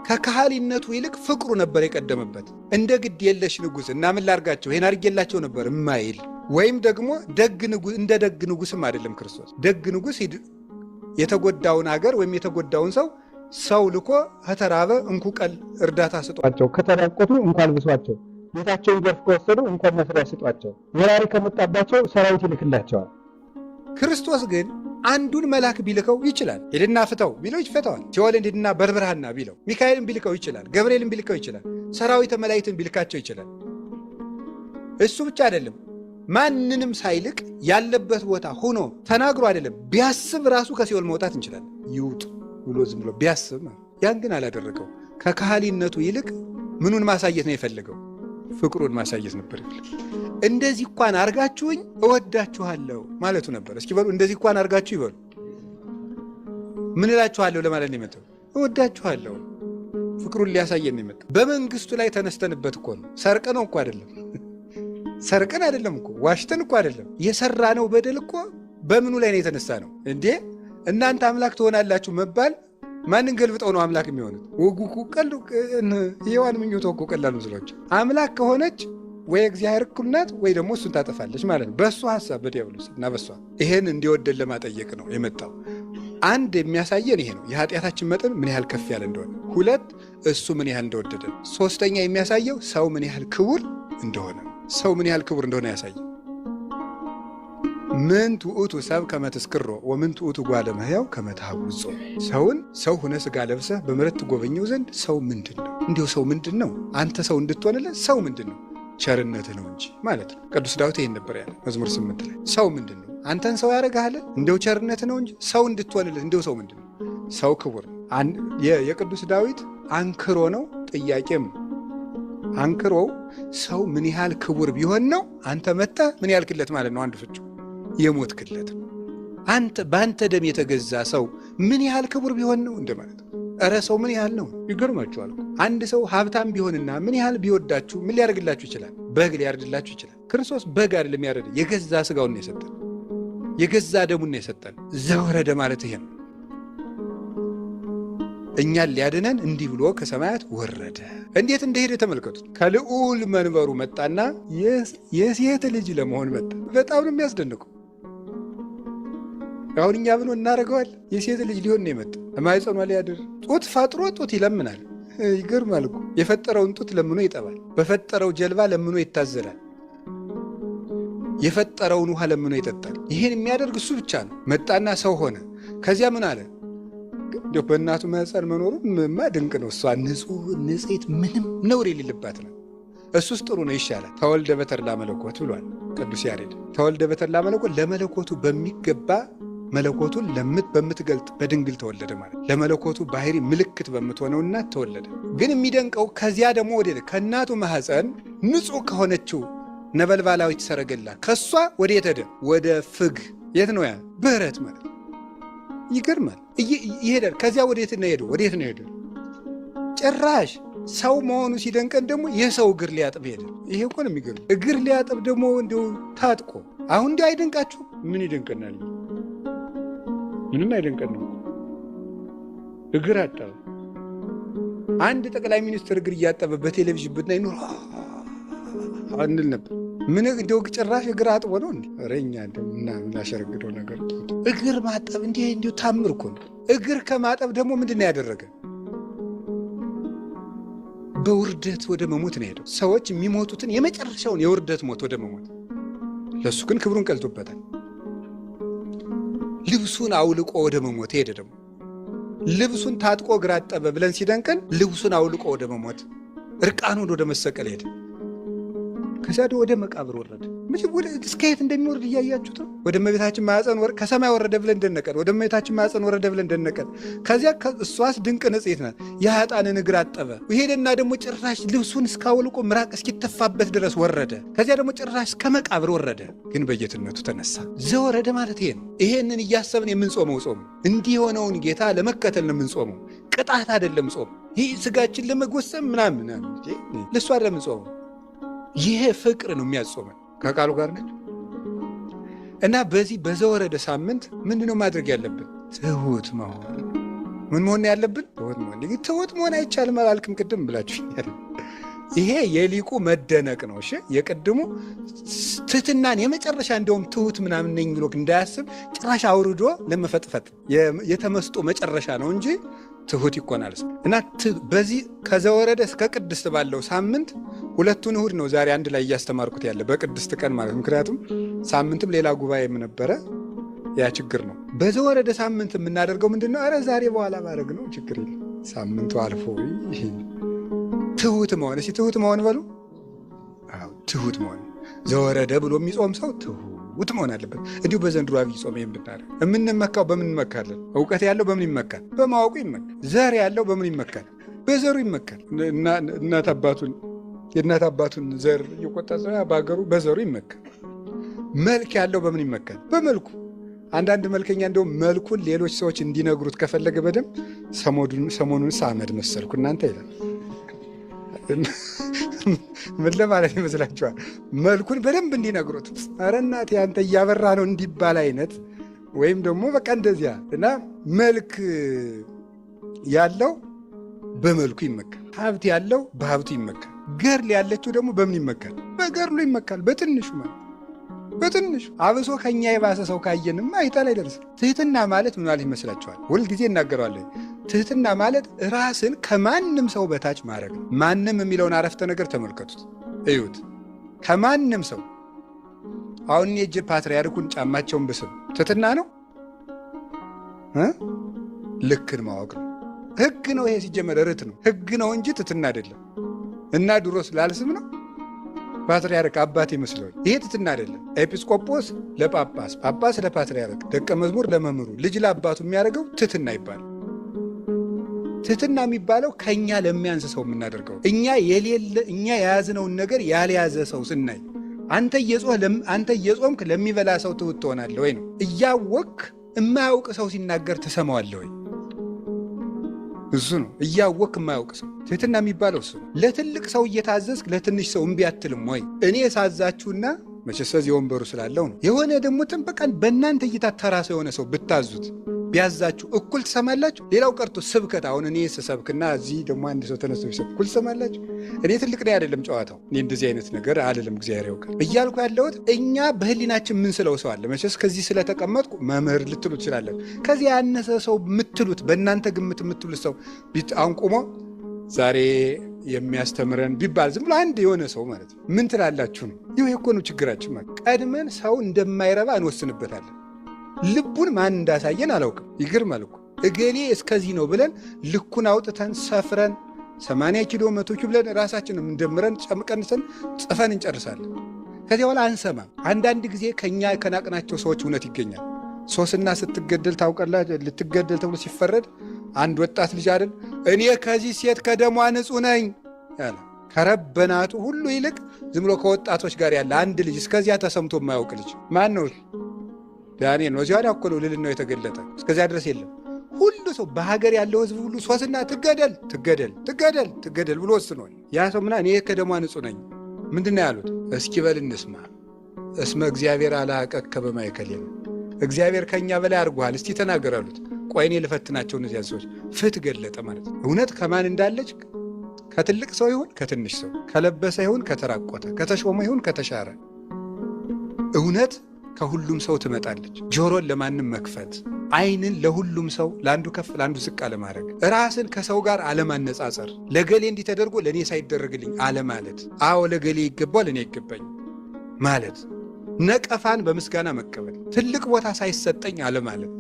ከካህሊነቱ ይልቅ ፍቅሩ ነበር የቀደመበት። እንደ ግድ የለሽ ንጉሥ እና ምን ላርጋቸው ይሄን አድርጌላቸው ነበር እማይል፣ ወይም ደግሞ እንደ ደግ ንጉሥም አይደለም ክርስቶስ። ደግ ንጉሥ የተጎዳውን አገር ወይም የተጎዳውን ሰው ልኮ ከተራበ እንኩ ቀል እርዳታ ስጧቸው፣ ከተራቆቱ እንኳን አልብሷቸው፣ ቤታቸውን ገርፍ ከወሰዱ እንኳን መስሪያ ስጧቸው፣ ወራሪ ከመጣባቸው ሰራዊት ይልክላቸዋል። ክርስቶስ ግን አንዱን መልአክ ቢልከው ይችላል። ሄድና ፍተው ቢለው ይፈተዋል። ሲኦልን ሄድና በርብርሃና ቢለው፣ ሚካኤልን ቢልከው ይችላል። ገብርኤልን ቢልከው ይችላል። ሰራዊተ መላእክትን ቢልካቸው ይችላል። እሱ ብቻ አይደለም፣ ማንንም ሳይልቅ ያለበት ቦታ ሆኖ ተናግሮ አይደለም፣ ቢያስብ ራሱ ከሲኦል መውጣት እንችላለን። ይውጡ ብሎ ዝም ብሎ ቢያስብ፣ ያን ግን አላደረገው። ከካህሊነቱ ይልቅ ምኑን ማሳየት ነው የፈለገው? ፍቅሩን ማሳየት ነበር። እንደዚህ እንኳን አርጋችሁኝ እወዳችኋለሁ ማለቱ ነበር። እስኪ በሉ እንደዚህ እንኳን አርጋችሁ ይበሉ። ምን እላችኋለሁ ለማለት ነው የመጣው። እወዳችኋለሁ። ፍቅሩን ሊያሳየን ነው የመጣው። በመንግስቱ ላይ ተነስተንበት እኮ ነው። ሰርቀነው እኮ አይደለም። ሰርቀን አይደለም እኮ፣ ዋሽተን እኮ አይደለም። የሰራነው በደል እኮ በምኑ ላይ ነው የተነሳ ነው እንዴ? እናንተ አምላክ ትሆናላችሁ መባል ማንን ገልብጠው ነው አምላክ የሚሆኑት? ወጉኩ ቀሉ የዋን ምኞቶ እኮ ቀላል መስሏቸው። አምላክ ከሆነች ወይ እግዚአብሔር እኩል ናት ወይ ደግሞ እሱን ታጠፋለች ማለት ነው። በእሱ ሐሳብ በዲያብሎስ እና በሷ ይሄን እንዲወደን ለማጠየቅ ነው የመጣው። አንድ የሚያሳየን ይሄ ነው፣ የኃጢአታችን መጠን ምን ያህል ከፍ ያለ እንደሆነ። ሁለት እሱ ምን ያህል እንደወደደን። ሶስተኛ የሚያሳየው ሰው ምን ያህል ክቡር እንደሆነ፣ ሰው ምን ያህል ክቡር እንደሆነ ያሳየ። ምን ትዑቱ ሰብ ከመትስክሮ ወምን ትዑቱ ጓለ እመሕያው ከመትሃጉጾ። ሰውን ሰው ሁነ ሥጋ ለብሰህ በምሕረት ትጎበኘው ዘንድ ሰው ምንድን ነው? እንዲሁ ሰው ምንድን ነው? አንተ ሰው እንድትሆንለት ሰው ምንድን ነው? ቸርነትህ ነው እንጂ ማለት ነው። ቅዱስ ዳዊት ይህን ነበር ያለ መዝሙር 8 ላይ። ሰው ምንድን ነው? አንተን ሰው ያደረግሃል እንደው ቸርነትህ ነው እንጂ ሰው እንድትሆንለት እንደው ሰው ምንድን ነው? ሰው ክቡር። የቅዱስ ዳዊት አንክሮ ነው፣ ጥያቄም አንክሮ ሰው ምን ያህል ክቡር ቢሆን ነው አንተ መጥተህ ምን ያህል ክለት ማለት ነው? አንዱ ፍቹ የሞት ክለት። አንተ በአንተ ደም የተገዛ ሰው ምን ያህል ክቡር ቢሆን ነው እንደማለት ነው። እረ ሰው ምን ያህል ነው? ይገርማችኋል። አንድ ሰው ሀብታም ቢሆንና ምን ያህል ቢወዳችሁ ምን ሊያደርግላችሁ ይችላል? በግ ሊያርድላችሁ ይችላል። ክርስቶስ በግ አይደለም ያረደ፣ የገዛ ስጋውን ነው የሰጠን፣ የገዛ ደሙን ነው የሰጠን። ዘወረደ ማለት ይሄ ነው። እኛን ሊያድነን እንዲህ ብሎ ከሰማያት ወረደ። እንዴት እንደሄደ ተመልከቱት። ከልዑል መንበሩ መጣና የሴት ልጅ ለመሆን መጣ። በጣም ነው የሚያስደንቀው። አሁን እኛ ብሎ እናደርገዋል። የሴት ልጅ ሊሆን ነው የመጣ። ማኅፀኗ ሊያድር ጡት ፈጥሮ ጡት ይለምናል። ይገርማል እኮ። የፈጠረውን ጡት ለምኖ ይጠባል። በፈጠረው ጀልባ ለምኖ ይታዘላል። የፈጠረውን ውሃ ለምኖ ይጠጣል። ይህን የሚያደርግ እሱ ብቻ ነው። መጣና ሰው ሆነ። ከዚያ ምን አለ? እንዲሁ በእናቱ ማኅፀን መኖሩ ማ ድንቅ ነው። እሷ ንጹሕ ንጽሕት ምንም ነውር የሌለባት ነው። እሱስ ጥሩ ነው፣ ይሻላል። ተወልደ በተድላ መለኮት ብሏል ቅዱስ ያሬድ። ተወልደ በተድላ መለኮት ለመለኮቱ በሚገባ መለኮቱን በምትገልጥ በድንግል ተወለደ ማለት ለመለኮቱ ባህሪ ምልክት በምትሆነው እናት ተወለደ። ግን የሚደንቀው ከዚያ ደግሞ ወደ ከእናቱ ማኅፀን ንጹሕ ከሆነችው ነበልባላዊት ሰረገላ ከሷ ወደ የት ሄደ? ወደ ፍግ። የት ነው ያ? በረት ማለት ይገርማል። ይሄዳል። ከዚያ ወዴት ነው ሄደው? ወዴት ነው ሄደው? ጭራሽ ሰው መሆኑ ሲደንቀን ደግሞ የሰው እግር ሊያጥብ ሄደ። ይሄ እኮ ነው የሚገርም። እግር ሊያጥብ ደግሞ እንዲሁ ታጥቆ። አሁን እንዲህ አይደንቃችሁ? ምን ይደንቀናል? ምንም አይደንቀን ነው። እግር አጠበ። አንድ ጠቅላይ ሚኒስትር እግር እያጠበ በቴሌቪዥን ብናይ ኑሮ አንል ነበር። ምን እንደው ጭራሽ እግር አጥቦ ነው እንዴ? ረኛ ምን አሸረግደው ነገር። እግር ማጠብ እንዲሁ ታምር እኮ ነው። እግር ከማጠብ ደግሞ ምንድን ነው ያደረገ? በውርደት ወደ መሞት ነው ሄደው። ሰዎች የሚሞቱትን የመጨረሻውን የውርደት ሞት ወደ መሞት፣ ለእሱ ግን ክብሩን ቀልቶበታል። ልብሱን አውልቆ ወደ መሞት ሄደ። ደግሞ ልብሱን ታጥቆ እግር አጠበ ብለን ሲደንቀን ልብሱን አውልቆ ወደ መሞት እርቃኑን ወደ መሰቀል ሄደ። ከዚያ ወደ መቃብር ወረደ። እስከ የት እንደሚወርድ እያያችሁት ነው። ወደ እመቤታችን ማኅፀን ከሰማይ ወረደ ብለን እንደነቀን፣ ወደ እመቤታችን ማኅፀን ወረደ ብለን እንደነቀን። ከዚያ እሷስ ድንቅ ንጽሕት ናት። የኃጥአንን እግር አጠበ። ሄደና ደግሞ ጭራሽ ልብሱን እስካውልቆ ምራቅ እስኪተፋበት ድረስ ወረደ። ከዚያ ደግሞ ጭራሽ እስከ መቃብር ወረደ። ግን በጌትነቱ ተነሳ። ዘወረደ ማለት ይሄ ነው። ይሄንን እያሰብን የምንጾመው ጾም እንዲህ የሆነውን ጌታ ለመከተል ነው የምንጾመው። ቅጣት አይደለም ጾም። ይህ ስጋችን ለመጎሰም ምናምን ለእሱ አይደለም የምንጾመው። ይሄ ፍቅር ነው የሚያጾመን። ከቃሉ ጋር ነች እና በዚህ በዘወረደ ሳምንት ምንድነው ማድረግ ያለብን? ትሁት መሆን። ምን መሆን ያለብን? ትሁት መሆን። ትሁት መሆን አይቻልም አላልክም ቅድም ብላችሁኛል። ይሄ የሊቁ መደነቅ ነው። እሺ የቅድሙ ትህትናን የመጨረሻ እንደውም ትሁት ምናምን ነኝ ብሎ እንዳያስብ ጭራሽ አውርዶ ለመፈጥፈጥ የተመስጦ መጨረሻ ነው እንጂ ትሁት ይኮናል። እና በዚህ ከዘወረደ እስከ ቅድስት ባለው ሳምንት ሁለቱን እሁድ ነው ዛሬ አንድ ላይ እያስተማርኩት ያለ በቅድስት ቀን ማለት። ምክንያቱም ሳምንትም ሌላ ጉባኤም ነበረ፣ ያ ችግር ነው። በዘወረደ ሳምንት የምናደርገው ምንድን ነው? ኧረ ዛሬ በኋላ ማድረግ ነው፣ ችግር የለም። ሳምንቱ አልፎ ትሁት መሆን። እስኪ ትሁት መሆን በሉ። ትሁት መሆን። ዘወረደ ብሎ የሚጾም ሰው ትሁት መሆን አለበት። እንዲሁ በዘንድሮ አብይ ጾም ይህን ብናደርግ የምንመካው በምን እንመካለን? እውቀት ያለው በምን ይመካል? በማወቁ ይመካል። ዘር ያለው በምን ይመካል? በዘሩ ይመካል። የእናት አባቱን ዘር እየቆጠረ በሀገሩ በዘሩ ይመካል። መልክ ያለው በምን ይመካል? በመልኩ። አንዳንድ መልከኛ እንደውም መልኩን ሌሎች ሰዎች እንዲነግሩት ከፈለገ በደንብ ሰሞኑን ሳመድ መሰልኩ እናንተ ይላል። ምን ለማለት ይመስላችኋል? መልኩን በደንብ እንዲነግሩት፣ ኧረ እናቴ አንተ እያበራ ነው እንዲባል አይነት፣ ወይም ደግሞ በቃ እንደዚያ። እና መልክ ያለው በመልኩ ይመካል። ሀብት ያለው በሀብቱ ይመካል። ገርል ያለችው ደግሞ በምን ይመካል? በገርሉ ይመካል። በትንሹ ማለት በትንሹ። አብሶ ከኛ የባሰ ሰው ካየንማ አይጣል አይደርስም። ትህትና ማለት ምን ማለት ይመስላችኋል? ሁልጊዜ እናገረዋለን። ትህትና ማለት ራስን ከማንም ሰው በታች ማድረግ ነው። ማንም የሚለውን አረፍተ ነገር ተመልከቱት፣ እዩት። ከማንም ሰው አሁን የእጅ ፓትርያርኩን ጫማቸውን ብስም ትህትና ነው? ልክን ማወቅ ነው። ሕግ ነው ይሄ። ሲጀመር ርት ነው፣ ሕግ ነው እንጂ ትህትና አይደለም። እና ድሮስ ላልስም ነው ፓትርያርክ አባት ይመስለዋል። ይሄ ትህትና አይደለም። ኤጲስቆጶስ ለጳጳስ፣ ጳጳስ ለፓትርያርክ፣ ደቀ መዝሙር ለመምህሩ፣ ልጅ ለአባቱ የሚያደርገው ትህትና ይባላል። ትህትና የሚባለው ከኛ ለሚያንስ ሰው የምናደርገው እኛ የያዝነውን ነገር ያልያዘ ሰው ስናይ አንተ እየጾምክ ለሚበላ ሰው ትሁት ትሆናለህ ወይ ነው። እያወቅክ የማያውቅ ሰው ሲናገር ትሰማዋለህ ወይ? እሱ ነው እያወቅክ የማያውቅ ሰው። ትህትና የሚባለው እሱ ነው። ለትልቅ ሰው እየታዘዝክ ለትንሽ ሰው እምቢ አትልም ወይ? እኔ ሳዛችሁና መቸሰዝ የወንበሩ ስላለው ነው። የሆነ ደግሞ ጥንበቃን በእናንተ እይታ ተራ ሰው የሆነ ሰው ብታዙት ቢያዛችሁ እኩል ትሰማላችሁ? ሌላው ቀርቶ ስብከት፣ አሁን እኔ ስሰብክና እዚህ ደግሞ አንድ ሰው ተነስቶ ቢሰብክ እኩል ትሰማላችሁ? እኔ ትልቅ ነኝ አይደለም ጨዋታው። እኔ እንደዚህ አይነት ነገር አልልም፣ እግዚአብሔር ያውቃል እያልኩ ያለሁት እኛ በህሊናችን ምን ስለው ሰው አለ። መቼስ ከዚህ ስለተቀመጥኩ መምህር ልትሉ ትችላለን። ከዚህ ያነሰ ሰው የምትሉት በእናንተ ግምት የምትሉት ሰው አንቁሞ ዛሬ የሚያስተምረን ቢባል ዝም ብሎ አንድ የሆነ ሰው ማለት ነው ምን ትላላችሁ ነው? ይህ እኮ ነው ችግራችን። ማለት ቀድመን ሰው እንደማይረባ እንወስንበታለን። ልቡን ማን እንዳሳየን አላውቅም። ይገርማል እኮ እገሌ እስከዚህ ነው ብለን ልኩን አውጥተን ሰፍረን 80 ኪሎ 100 ኪሎ ብለን ራሳችንም እንደምረን ቀንሰን ጽፈን እንጨርሳለን። ከዚያ በኋላ አንሰማም። አንዳንድ ጊዜ ከኛ ከናቅናቸው ሰዎች እውነት ይገኛል። ሶስና ስትገደል ታውቃላችሁ። ልትገደል ተብሎ ሲፈረድ አንድ ወጣት ልጅ አይደል እኔ ከዚህ ሴት ከደሟ ንጹሕ ነኝ ያለ ከረበናቱ ሁሉ ይልቅ ዝም ብሎ ከወጣቶች ጋር ያለ አንድ ልጅ እስከዚያ ተሰምቶ የማያውቅ ልጅ ማን ነው? ዳንኤል ነው። እዚያ እኮ ነው ልዕልናው የተገለጠ። እስከዚያ ድረስ የለም። ሁሉ ሰው በሀገር ያለው ሕዝብ ሁሉ ሶስና ትገደል ትገደል ትገደል ትገደል ብሎ ወስኗል። ያ ሰው ምና እኔ ከደሟ ንጹሕ ነኝ ምንድን ነው ያሉት? እስኪ በል እንስማ። እስመ እግዚአብሔር አልሐቀከ በማእከሌነ፣ እግዚአብሔር ከእኛ በላይ አድርጎሃል፣ እስቲ ተናገር አሉት። ቆይ እኔ ልፈትናቸው እነዚያን ሰዎች። ፍት ገለጠ ማለት ነው። እውነት ከማን እንዳለች ከትልቅ ሰው ይሁን ከትንሽ ሰው፣ ከለበሰ ይሁን ከተራቆተ፣ ከተሾመ ይሁን ከተሻረ፣ እውነት ከሁሉም ሰው ትመጣለች። ጆሮን ለማንም መክፈት፣ ዓይንን ለሁሉም ሰው ለአንዱ ከፍ ለአንዱ ዝቅ አለማድረግ፣ ራስን ከሰው ጋር አለማነጻጸር፣ ለገሌ እንዲህ ተደርጎ ለእኔ ሳይደረግልኝ አለማለት፣ አዎ ለገሌ ይገባል እኔ አይገባኝ ማለት፣ ነቀፋን በምስጋና መቀበል፣ ትልቅ ቦታ ሳይሰጠኝ አለማለት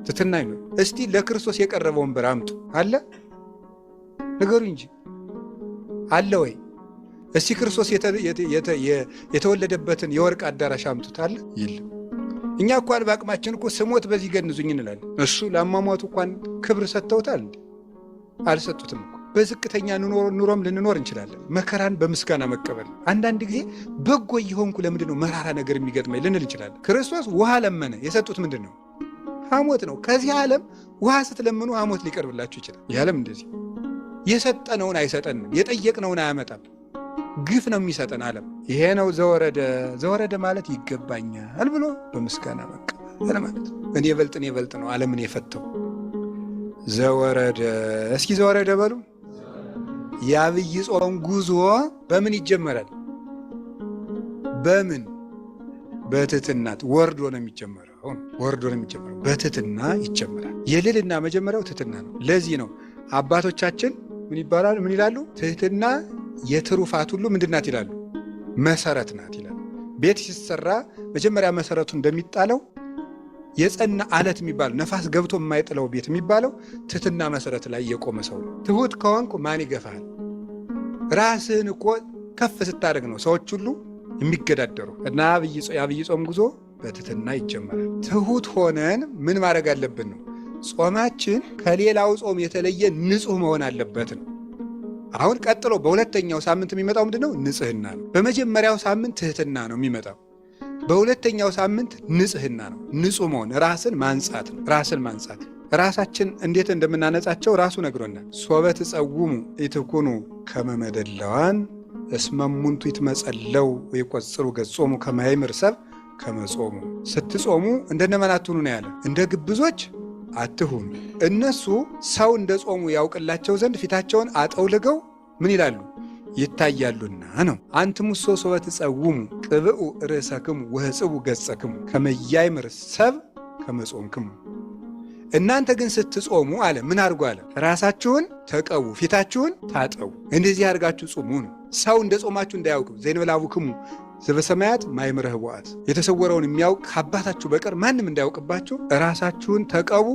ትሕትና ነው። እስቲ ለክርስቶስ የቀረበ ወንበር አምጡ አለ ነገሩ እንጂ አለ ወይ? እስቲ ክርስቶስ የተወለደበትን የወርቅ አዳራሽ አምጡት አለ? የለም። እኛ እንኳን በአቅማችን እኮ ስሞት በዚህ ገንዙኝ እንላለን። እሱ ለአሟሟቱ እንኳን ክብር ሰጥተውታል? አልሰጡትም እኮ። በዝቅተኛ ኑሮም ልንኖር እንችላለን። መከራን በምስጋና መቀበል። አንዳንድ ጊዜ በጎ እየሆንኩ ለምንድን ነው መራራ ነገር የሚገጥመኝ ልንል እንችላለን። ክርስቶስ ውሃ ለመነ። የሰጡት ምንድን ነው? ሐሞት ነው። ከዚህ ዓለም ውሃ ስትለምኑ ሐሞት ሊቀርብላችሁ ይችላል። ይህ ዓለም እንደዚህ የሰጠነውን አይሰጠንም፣ የጠየቅነውን አያመጣም። ግፍ ነው የሚሰጠን ዓለም። ይሄ ነው ዘወረደ ማለት ይገባኛል ብሎ በምስጋና መቀበል ማለት ነው። እኔ በልጥ ነው ዓለምን የፈተው ዘወረደ። እስኪ ዘወረደ በሉ። የዐቢይ ጾም ጉዞ በምን ይጀመራል? በምን? በትሕትናት ወርዶ ነው የሚጀመረው። በትሕትና ይጀመራል። የልዕልና መጀመሪያው ትሕትና ነው። ለዚህ ነው አባቶቻችን ምን ይላሉ? ትሕትና የትሩፋት ሁሉ ምንድናት ይላሉ? መሰረት ናት ይላሉ። ቤት ሲሰራ መጀመሪያ መሰረቱ እንደሚጣለው የጸና አለት የሚባለው ነፋስ ገብቶ የማይጥለው ቤት የሚባለው ትሕትና መሰረት ላይ የቆመ ሰው ነው። ትሑት ከሆንኩ ማን ይገፋል? ራስህን እኮ ከፍ ስታደርግ ነው ሰዎች ሁሉ የሚገዳደሩ እና የዐቢይ ጾም ጉዞ በትሕትና ይጀመራል። ትሑት ሆነን ምን ማድረግ አለብን ነው? ጾማችን ከሌላው ጾም የተለየ ንጹሕ መሆን አለበት ነው። አሁን ቀጥሎ በሁለተኛው ሳምንት የሚመጣው ምንድን ነው? ንጽሕና ነው። በመጀመሪያው ሳምንት ትሕትና ነው የሚመጣው። በሁለተኛው ሳምንት ንጽሕና ነው። ንጹሕ መሆን ራስን ማንጻት ነው። ራሳችን እንዴት እንደምናነጻቸው ራሱ ነግሮናል። ሶበ ትጸውሙ ኢትኩኑ ከመ መደለዋን እስመ እሙንቱ ይትመጸለው ወይቈጽሩ ገጾሙ ከመ ያእምር ሰብእ ከመ ጾሙ። ስትጾሙ እንደነማን አትሁኑ ነው ያለ? እንደ ግብዞች አትሁኑ። እነሱ ሰው እንደ ጾሙ ያውቅላቸው ዘንድ ፊታቸውን አጠውልገው ምን ይላሉ? ይታያሉና ነው። አንትሙሶ ሶበ ትጸውሙ ቅብኡ ርእሰክሙ ወሕጽቡ ገጸክሙ ከመ ያእምር ሰብእ ከመ ጾምክሙ። እናንተ ግን ስትጾሙ አለ ምን አድርጉ አለ? ራሳችሁን ተቀቡ፣ ፊታችሁን ታጠቡ፣ እንደዚህ አድርጋችሁ ጹሙ ነው። ሰው እንደ ጾማችሁ እንዳያውቅ ዘእንበለ አቡክሙ ዘበሰማያት ማእምረ ኅቡዓት፣ የተሰወረውን የሚያውቅ ከአባታችሁ በቀር ማንም እንዳያውቅባችሁ ራሳችሁን ተቀቡ፣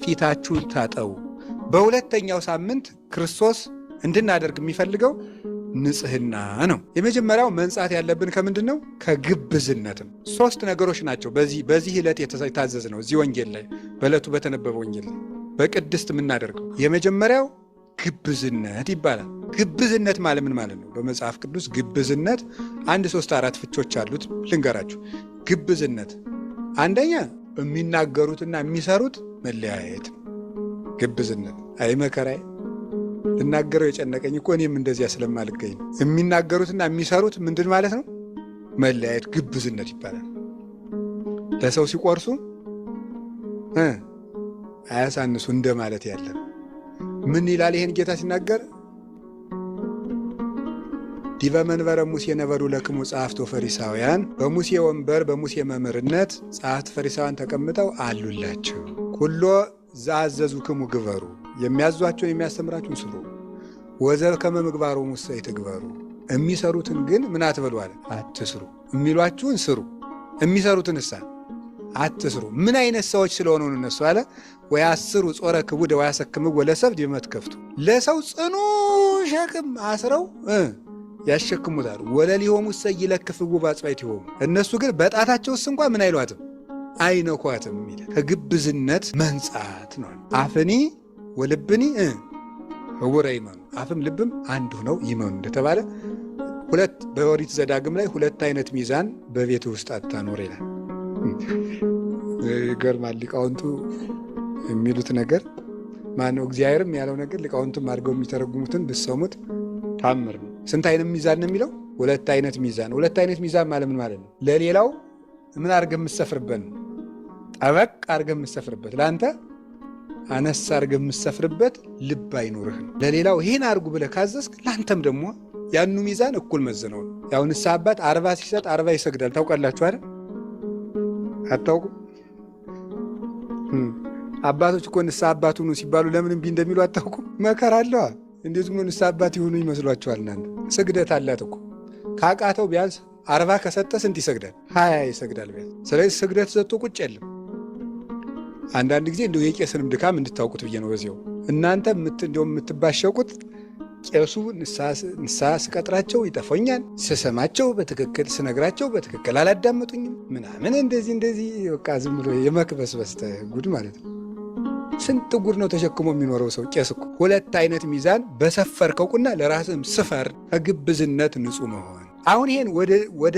ፊታችሁን ታጠቡ። በሁለተኛው ሳምንት ክርስቶስ እንድናደርግ የሚፈልገው ንጽሕና ነው። የመጀመሪያው መንጻት ያለብን ከምንድን ነው? ከግብዝነትም። 3 ነገሮች ናቸው በዚህ ዕለት የታዘዝ ነው። እዚህ ወንጌል ላይ በዕለቱ በተነበበ ወንጌል ላይ በቅድስት የምናደርገው። የመጀመሪያው ግብዝነት ይባላል። ግብዝነት ማለት ምን ማለት ነው? በመጽሐፍ ቅዱስ ግብዝነት 1 3 4 ፍቾች አሉት። ልንገራችሁ። ግብዝነት አንደኛ የሚናገሩትና የሚሰሩት መለያየት። ግብዝነት አይ መከራዬ፣ ልናገረው የጨነቀኝ እኮ እኔም እንደዚያ ስለማልገኝ ነው። የሚናገሩትና የሚሰሩት ምንድን ማለት ነው? መለያየት ግብዝነት ይባላል። ለሰው ሲቆርሱ አያሳንሱ እንደማለት ያለ ምን ይላል? ይሄን ጌታ ሲናገር ዲበ መንበረ ሙሴ ነበሩ ለክሙ ጸሐፍት ወፈሪሳውያን፣ በሙሴ ወንበር በሙሴ መምህርነት ጸሐፍት ፈሪሳውያን ተቀምጠው አሉላችሁ። ኩሎ ዘአዘዙክሙ ግበሩ፣ የሚያዟቸውን የሚያስተምራችሁን ስሩ። ወዘከመ ምግባሩ ሙሴ ይትግበሩ፣ የሚሰሩትን ግን ምን አትበሉ አለ፣ አትስሩ። የሚሏችሁን ስሩ፣ የሚሰሩትን እሳ አትስሩ። ምን አይነት ሰዎች ስለሆኑ እነሱ አለ ወያስሩ ጾረ ክቡደ ወያሰክምዎ ለሰብእ ዲበ መትከፍቱ፣ ለሰው ጽኑ ሸክም አስረው ያሸክሙታል። ወለሊሆሙ እሰ ይለክፍዎ በአጽባዕቲሆሙ፣ እነሱ ግን በጣታቸውስ እንኳ ምን አይሏትም አይነኳትም ይላል። ከግብዝነት መንጻት ነው። አፍኒ ወልብኒ ህቡረ ይመኑ፣ አፍም ልብም አንድ ሆነው ይመኑ እንደተባለ ሁለት በኦሪት ዘዳግም ላይ 2 አይነት ሚዛን በቤት ውስጥ አታኖር ይላል። ይገርማል። ሊቃውንቱ የሚሉት ነገር ማነው? እግዚአብሔርም ያለው ነገር ሊቃውንቱም አድርገው የሚተረጉሙትን ብትሰሙት ታምር ነው። ስንት አይነት ሚዛን ነው የሚለው? 2 አይነት ሚዛን። 2 አይነት ሚዛን ማለት ምን ማለት ነው? ለሌላው ምን አድርገህ የምትሰፍርበት ነው? ጠበቅ አድርገህ የምትሰፍርበት፣ ለአንተ አነስ አድርገህ የምትሰፍርበት ልብ አይኖርህ ነው። ለሌላው ይህን አድርጉ ብለህ ካዘዝክ ለአንተም ደግሞ ያኑ ሚዛን እኩል መዝነው ነው። ያው ንስሐ አባት 40 ሲሰጥ 40 ይሰግዳል። ታውቃላችሁ አይደል? አታውቁም? አባቶች እኮ ንስሐ አባት ሁኑ ሲባሉ ለምን እምቢ እንደሚሉ አታውቁም? መከራ አለዋ። እንዴት ሆኖ ንስሐ አባት ይሁኑ ይመስሏችኋል? እናንተ ስግደት አላት እኮ። ካቃተው ቢያንስ 40 ከሰጠ ስንት ይሰግዳል? 20 ይሰግዳል ቢያንስ። ስለዚህ ስግደት ሰጥቶ ቁጭ የለም። አንዳንድ ጊዜ እንደው የቄስንም ድካም እንድታውቁት ብዬ ነው። በዚያው እናንተ እንደውም የምትባሸቁት ቄሱ ንስሐ ስቀጥራቸው ይጠፎኛል፣ ስሰማቸው በትክክል ስነግራቸው በትክክል አላዳመጡኝም ምናምን እንደዚህ በቃ ዝም ብሎ የመክበስበስ ጉድ ማለት ነው። ስንት ጉድ ነው ተሸክሞ የሚኖረው ሰው ቄስ እኮ። 2 አይነት ሚዛን በሰፈርከው ቁና ለራስህም ስፈር። ከግብዝነት ንጹህ መሆን። አሁን ይሄን ወደ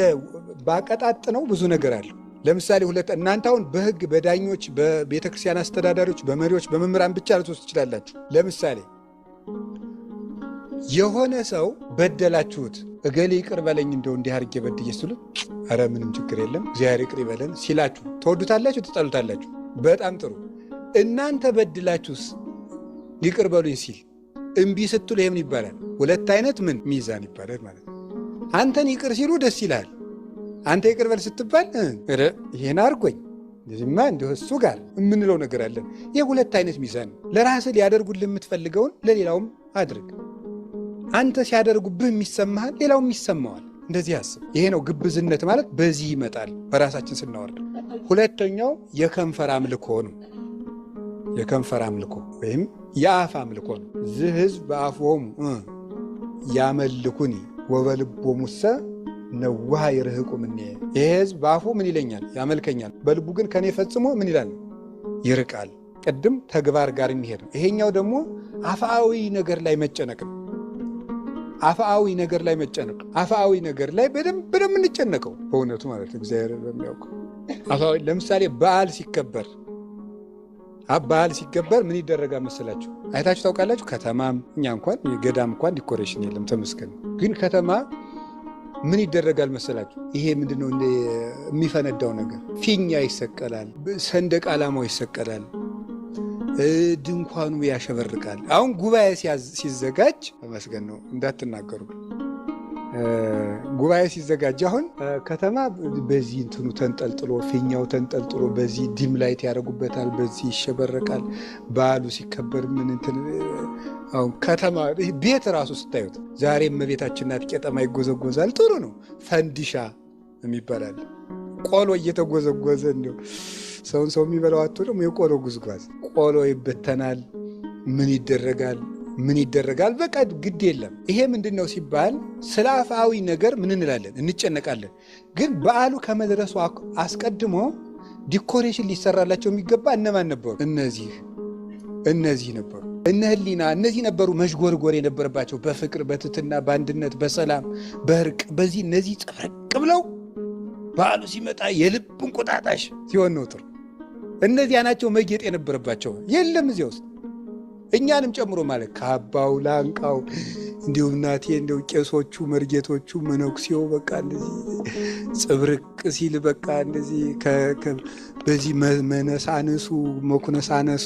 ባቀጣጥነው ብዙ ነገር አለው። ለምሳሌ እናንተ አሁን በሕግ በዳኞች በቤተ ክርስቲያን አስተዳዳሪዎች በመሪዎች በመምህራን ብቻ ልትወስዱ ትችላላችሁ። ለምሳሌ የሆነ ሰው በደላችሁት፣ እገሌ ይቅር በለኝ እንደው እንዲህ አድርጌ በድዬ ስትሉ ኧረ ምንም ችግር የለም እግዚአብሔር ይቅር ይበለን ሲላችሁ ትወዱታላችሁ? ትጠሉታላችሁ? በጣም ጥሩ። እናንተ በድላችሁስ ይቅር በሉኝ ሲል እምቢ ስትሉ ይሄምን ይባላል? 2 አይነት ምን ሚዛን ይባላል ማለት ነው። አንተን ይቅር ሲሉ ደስ ይላል። አንተ ይቅር በል ስትባል ይሄን አድርጎኝ እንደዚህማ እንደው እሱ ጋር የምንለው ነገር አለን። ይህ 2 አይነት ሚዛን ነው። ለራስህ ሊያደርጉልህ የምትፈልገውን ለሌላውም አድርግ። አንተ ሲያደርጉብህ የሚሰማሃል፣ ሌላውም ይሰማዋል። እንደዚህ አስብ። ይሄ ነው ግብዝነት ማለት። በዚህ ይመጣል በራሳችን ስናወርድ። 2ኛው የከንፈር አምልኮ ነው። የከንፈር አምልኮ ወይም የአፍ አምልኮ ነው። ዝህ ሕዝብ በአፍሆሙ ያመልኩኒ ወበልቦሙሰ ነውሃ ይርህቁ እምኔ። ይሄ ሕዝብ በአፉ ምን ይለኛል? ያመልከኛል፣ በልቡ ግን ከኔ ፈጽሞ ምን ይላል? ይርቃል። ቅድም ተግባር ጋር የሚሄድ ነው። ይሄኛው ደግሞ አፍአዊ ነገር ላይ መጨነቅ ነው። አፍአዊ ነገር ላይ መጨነቅ። አፍአዊ ነገር ላይ በደንብ የምንጨነቀው በእውነቱ ማለት እግዚአብሔር በሚያውቀው አፍአዊ። ለምሳሌ በዓል ሲከበር ምን ይደረጋል መሰላችሁ? አይታችሁ ታውቃላችሁ? ከተማም እኛ እንኳን ገዳም እንኳን ዲኮሬሽን የለም ተመስገን። ግን ከተማ ምን ይደረጋል መሰላችሁ? ይሄ ምንድነው የሚፈነዳው ነገር? ፊኛ ይሰቀላል፣ ሰንደቅ ዓላማው ይሰቀላል፣ ድንኳኑ ያሸበርቃል። አሁን ጉባኤ ሲዘጋጅ ተመስገን ነው እንዳትናገሩ። ጉባኤ ሲዘጋጅ አሁን ከተማ በዚህ እንትኑ ተንጠልጥሎ ፊኛው ተንጠልጥሎ በዚህ ዲም ላይት ያደርጉበታል፣ በዚህ ይሸበረቃል። በዓሉ ሲከበር ምን እንትን አሁን ከተማ ቤት ራሱ ስታዩት ዛሬ እመቤታችን ናት፣ ቄጠማ ይጎዘጎዛል። ጥሩ ነው። ፈንዲሻ የሚባላል ቆሎ እየተጎዘጎዘ እንደው ሰውን ሰው የሚበላው አቶ ደግሞ የቆሎ ጉዝጓዝ ቆሎ ይበተናል። ምን ይደረጋል? በቃ ግድ የለም። ይሄ ምንድን ነው ሲባል ስለ አፍአዊ ነገር ምን እንላለን? እንጨነቃለን። ግን በዓሉ ከመድረሱ አስቀድሞ ዲኮሬሽን ሊሰራላቸው የሚገባ እነማን ነበሩ? እነዚህ እነዚህ ነበሩ። እነ ህሊና እነዚህ ነበሩ መዥጎርጎር የነበረባቸው በፍቅር በትትና በአንድነት በሰላም በእርቅ በዚህ እነዚህ ጸብረቅ ብለው በዓሉ ሲመጣ የልብ እንቁጣጣሽ ሲሆን ነው ጥሩ። እነዚያ ናቸው መጌጥ የነበረባቸው። የለም እዚያ ውስጥ እኛንም ጨምሮ ማለት ካባው ላንቃው እንዲሁ እናቴ እንዲሁ ቄሶቹ መርጌቶቹ መነኩሴው በቃ እንደዚህ ጽብርቅ ሲል በቃ እንደዚህ በዚህ መነሳነሱ መኩነሳነሱ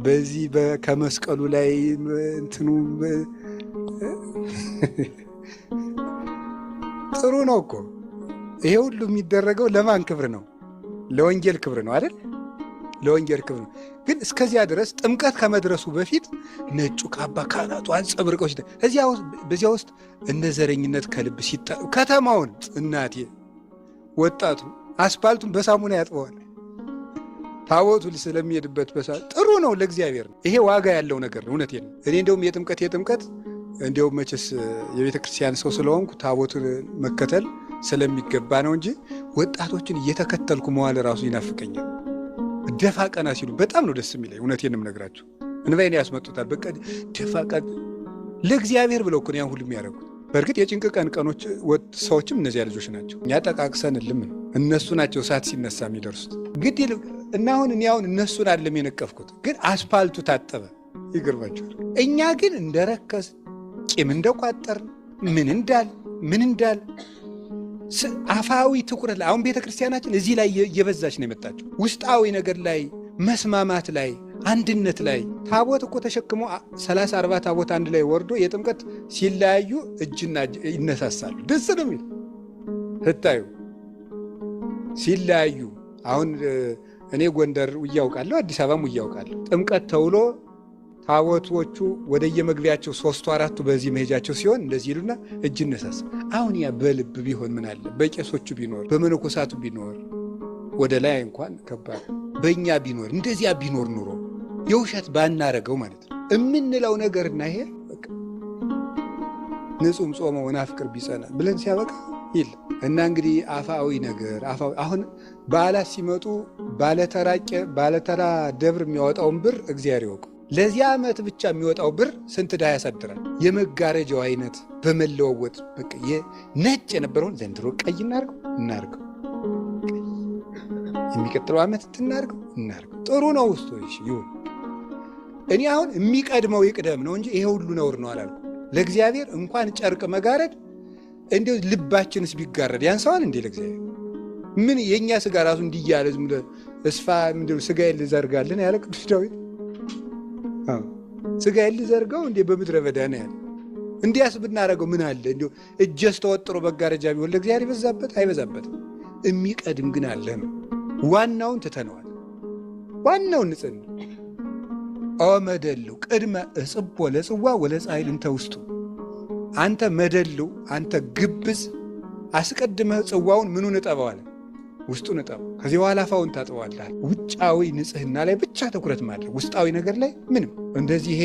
በዚህ ከመስቀሉ ላይ እንትኑ ጥሩ ነው እኮ። ይሄ ሁሉ የሚደረገው ለማን ክብር ነው? ለወንጌል ክብር ነው አይደል? ለወንጌል ክብር ነው። ግን እስከዚያ ድረስ ጥምቀት ከመድረሱ በፊት ነጩ ካባ ካህናቱ አንጸብርቀው በዚያ ውስጥ እንደ ዘረኝነት ከልብ ከተማውን እናቴ ወጣቱ አስፓልቱን በሳሙና ያጥበዋል። ታቦቱ ስለሚሄድበት ጥሩ ነው፣ ለእግዚአብሔር ነው። ይሄ ዋጋ ያለው ነገር ነው። እውነቴን ነው። እኔ እንደውም የጥምቀት እንደውም መቼስ የቤተ ክርስቲያን ሰው ስለሆንኩ ታቦቱን መከተል ስለሚገባ ነው እንጂ ወጣቶችን እየተከተልኩ መዋል ራሱ ይናፍቀኛል። ደፋ ቀና ሲሉ በጣም ነው ደስ የሚለኝ። እውነቴን ነው የምነግራችሁ። እንባይን ያስመጡታል። በቃ ደፋ ቀና ለእግዚአብሔር ብለው እኮ ነው ያን ሁሉ የሚያደርጉት። በእርግጥ የጭንቅ ቀኖች ሰዎችም እነዚያ ልጆች ናቸው። እኛ ጠቃቅሰን ልም ነው፣ እነሱ ናቸው እሳት ሲነሳ የሚደርሱት። ግድ እና አሁን እነሱን አይደለም የነቀፍኩት፣ ግን አስፓልቱ ታጠበ። ይገርማቸዋል። እኛ ግን እንደረከስ ቂም እንደቋጠርን ምን እንዳል አፋዊ ትኩረት ላይ አሁን ቤተ ክርስቲያናችን እዚህ ላይ እየበዛች ነው የመጣችው። ውስጣዊ ነገር ላይ መስማማት ላይ አንድነት ላይ ታቦት እኮ ተሸክሞ 30-40 ታቦት አንድ ላይ ወርዶ የጥምቀት ሲለያዩ እጅና ይነሳሳሉ። ደስ ነው የሚል ስታዩ ሲለያዩ። አሁን እኔ ጎንደር ውያውቃለሁ፣ አዲስ አበባም ውያውቃለሁ። ጥምቀት ተውሎ ታቦቶቹ ወደ የመግቢያቸው 3-4ቱ በዚህ መሄጃቸው ሲሆን እንደዚህ ይሉና እጅ እነሳሳ። አሁን ያ በልብ ቢሆን ምን አለ? በቄሶቹ ቢኖር በመነኮሳቱ ቢኖር ወደ ላይ እንኳን ከባድ በእኛ ቢኖር እንደዚያ ቢኖር ኑሮ የውሸት ባናረገው ማለት ነው የምንለው ነገርና ይሄ በቃ ንጹም ጾመ ወናፍቅር ቢጸና ብለን ሲያበቃ ይል እና እንግዲህ አፋዊ ነገር አሁን በዓላት ሲመጡ ባለተራ ደብር የሚያወጣውን ብር እግዚአብሔር ይወቁ። ለዚህ ዓመት ብቻ የሚወጣው ብር ስንት ዕዳ ያሳድራል። የመጋረጃው አይነት በመለዋወጥ በቃ ነጭ የነበረውን ዘንድሮ ቀይ እናርገው፣ የሚቀጥለው ዓመት እናርገው። ጥሩ ነው ውስጡ ይሁን። እኔ አሁን የሚቀድመው ይቅደም ነው እንጂ ይሄ ሁሉ ነውር ነው አላልኩ። ለእግዚአብሔር እንኳን ጨርቅ መጋረድ እንዲሁ ልባችንስ ቢጋረድ ያንሰዋል እንዴ? ለእግዚአብሔር ምን የእኛ ስጋ ራሱ እንዲያለ ዝም ብለህ እስፋ ስጋዬን ልዘርጋልን ያለ ቅዱስ ዳዊት ስጋዬን ልዘርጋው እንዴ በምድረ በዳ ነው ያለ። እንዲያስ ብናረገው ምን አለ? እንዲሁ እጀስ ተወጥሮ መጋረጃ ቢሆን ለእግዚአብሔር ይበዛበት አይበዛበትም? የሚቀድም ግን አለ ነው። ዋናውን ትተነዋል። ዋናውን ንጽህና መደልው ቅድመ እጽቦ ለጽዋ ወለጻይል እንተ ውስጡ። አንተ መደልው፣ አንተ ግብዝ አስቀድመህ ጽዋውን ምኑን እጠበዋል? ውስጡን እጠበው። ከዚህ በኋላ አፋውን ታጥበዋለህ። ውጫዊ ንጽህና ላይ ብቻ ትኩረት ማድረግ፣ ውስጣዊ ነገር ላይ ምንም። እንደዚህ ይሄ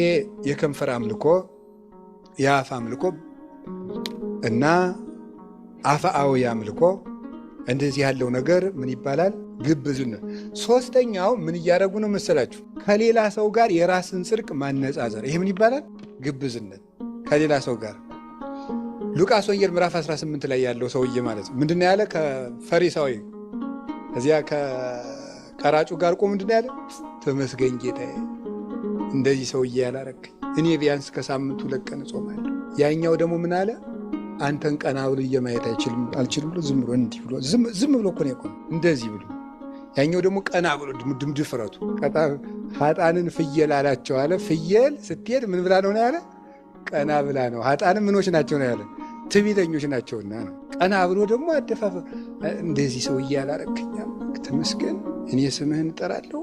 የከንፈር አምልኮ የአፍ አምልኮ እና አፍአዊ አምልኮ እንደዚህ ያለው ነገር ምን ይባላል? ግብዝነት። ሶስተኛው ምን እያደረጉ ነው መሰላችሁ? ከሌላ ሰው ጋር የራስን ጽድቅ ማነጻጸር። ይሄ ምን ይባላል? ግብዝነት። ከሌላ ሰው ጋር ሉቃስ ወንጌል ምዕራፍ 18 ላይ ያለው ሰውዬ ማለት ነው። ምንድን ነው ያለ? ከፈሪሳዊ እዚያ ከቀራጩ ጋር ቆሞ ምንድን ነው ያለ? ተመስገን ጌታዬ፣ እንደዚህ ሰውዬ ያላረከኝ፣ እኔ ቢያንስ ከሳምንቱ 2 ቀን እጾማለሁ። ያኛው ደግሞ ምን አለ? አንተን ቀና ብሎ እየማየት አልችልም ብሎ ዝም ብሎ እንዲህ ብሎ ዝም ብሎ እኮ ነው የቆመው እንደዚህ ብሎ። ያኛው ደግሞ ቀና ብሎ ድፍረቱ ኃጥአንን ፍየል አላቸው አለ። ፍየል ስትሄድ ምን ብላ ነው ያለ? ቀና ብላ ነው። ኃጥአንም ምኖች ናቸው ነው ያለ? ትዕቢተኞች ናቸውና ነው። ቀና ብሎ ደግሞ አደፋፈ እንደዚህ ሰውዬ ያላረከኝ ተመስገን፣ እኔ ስምህን እጠራለሁ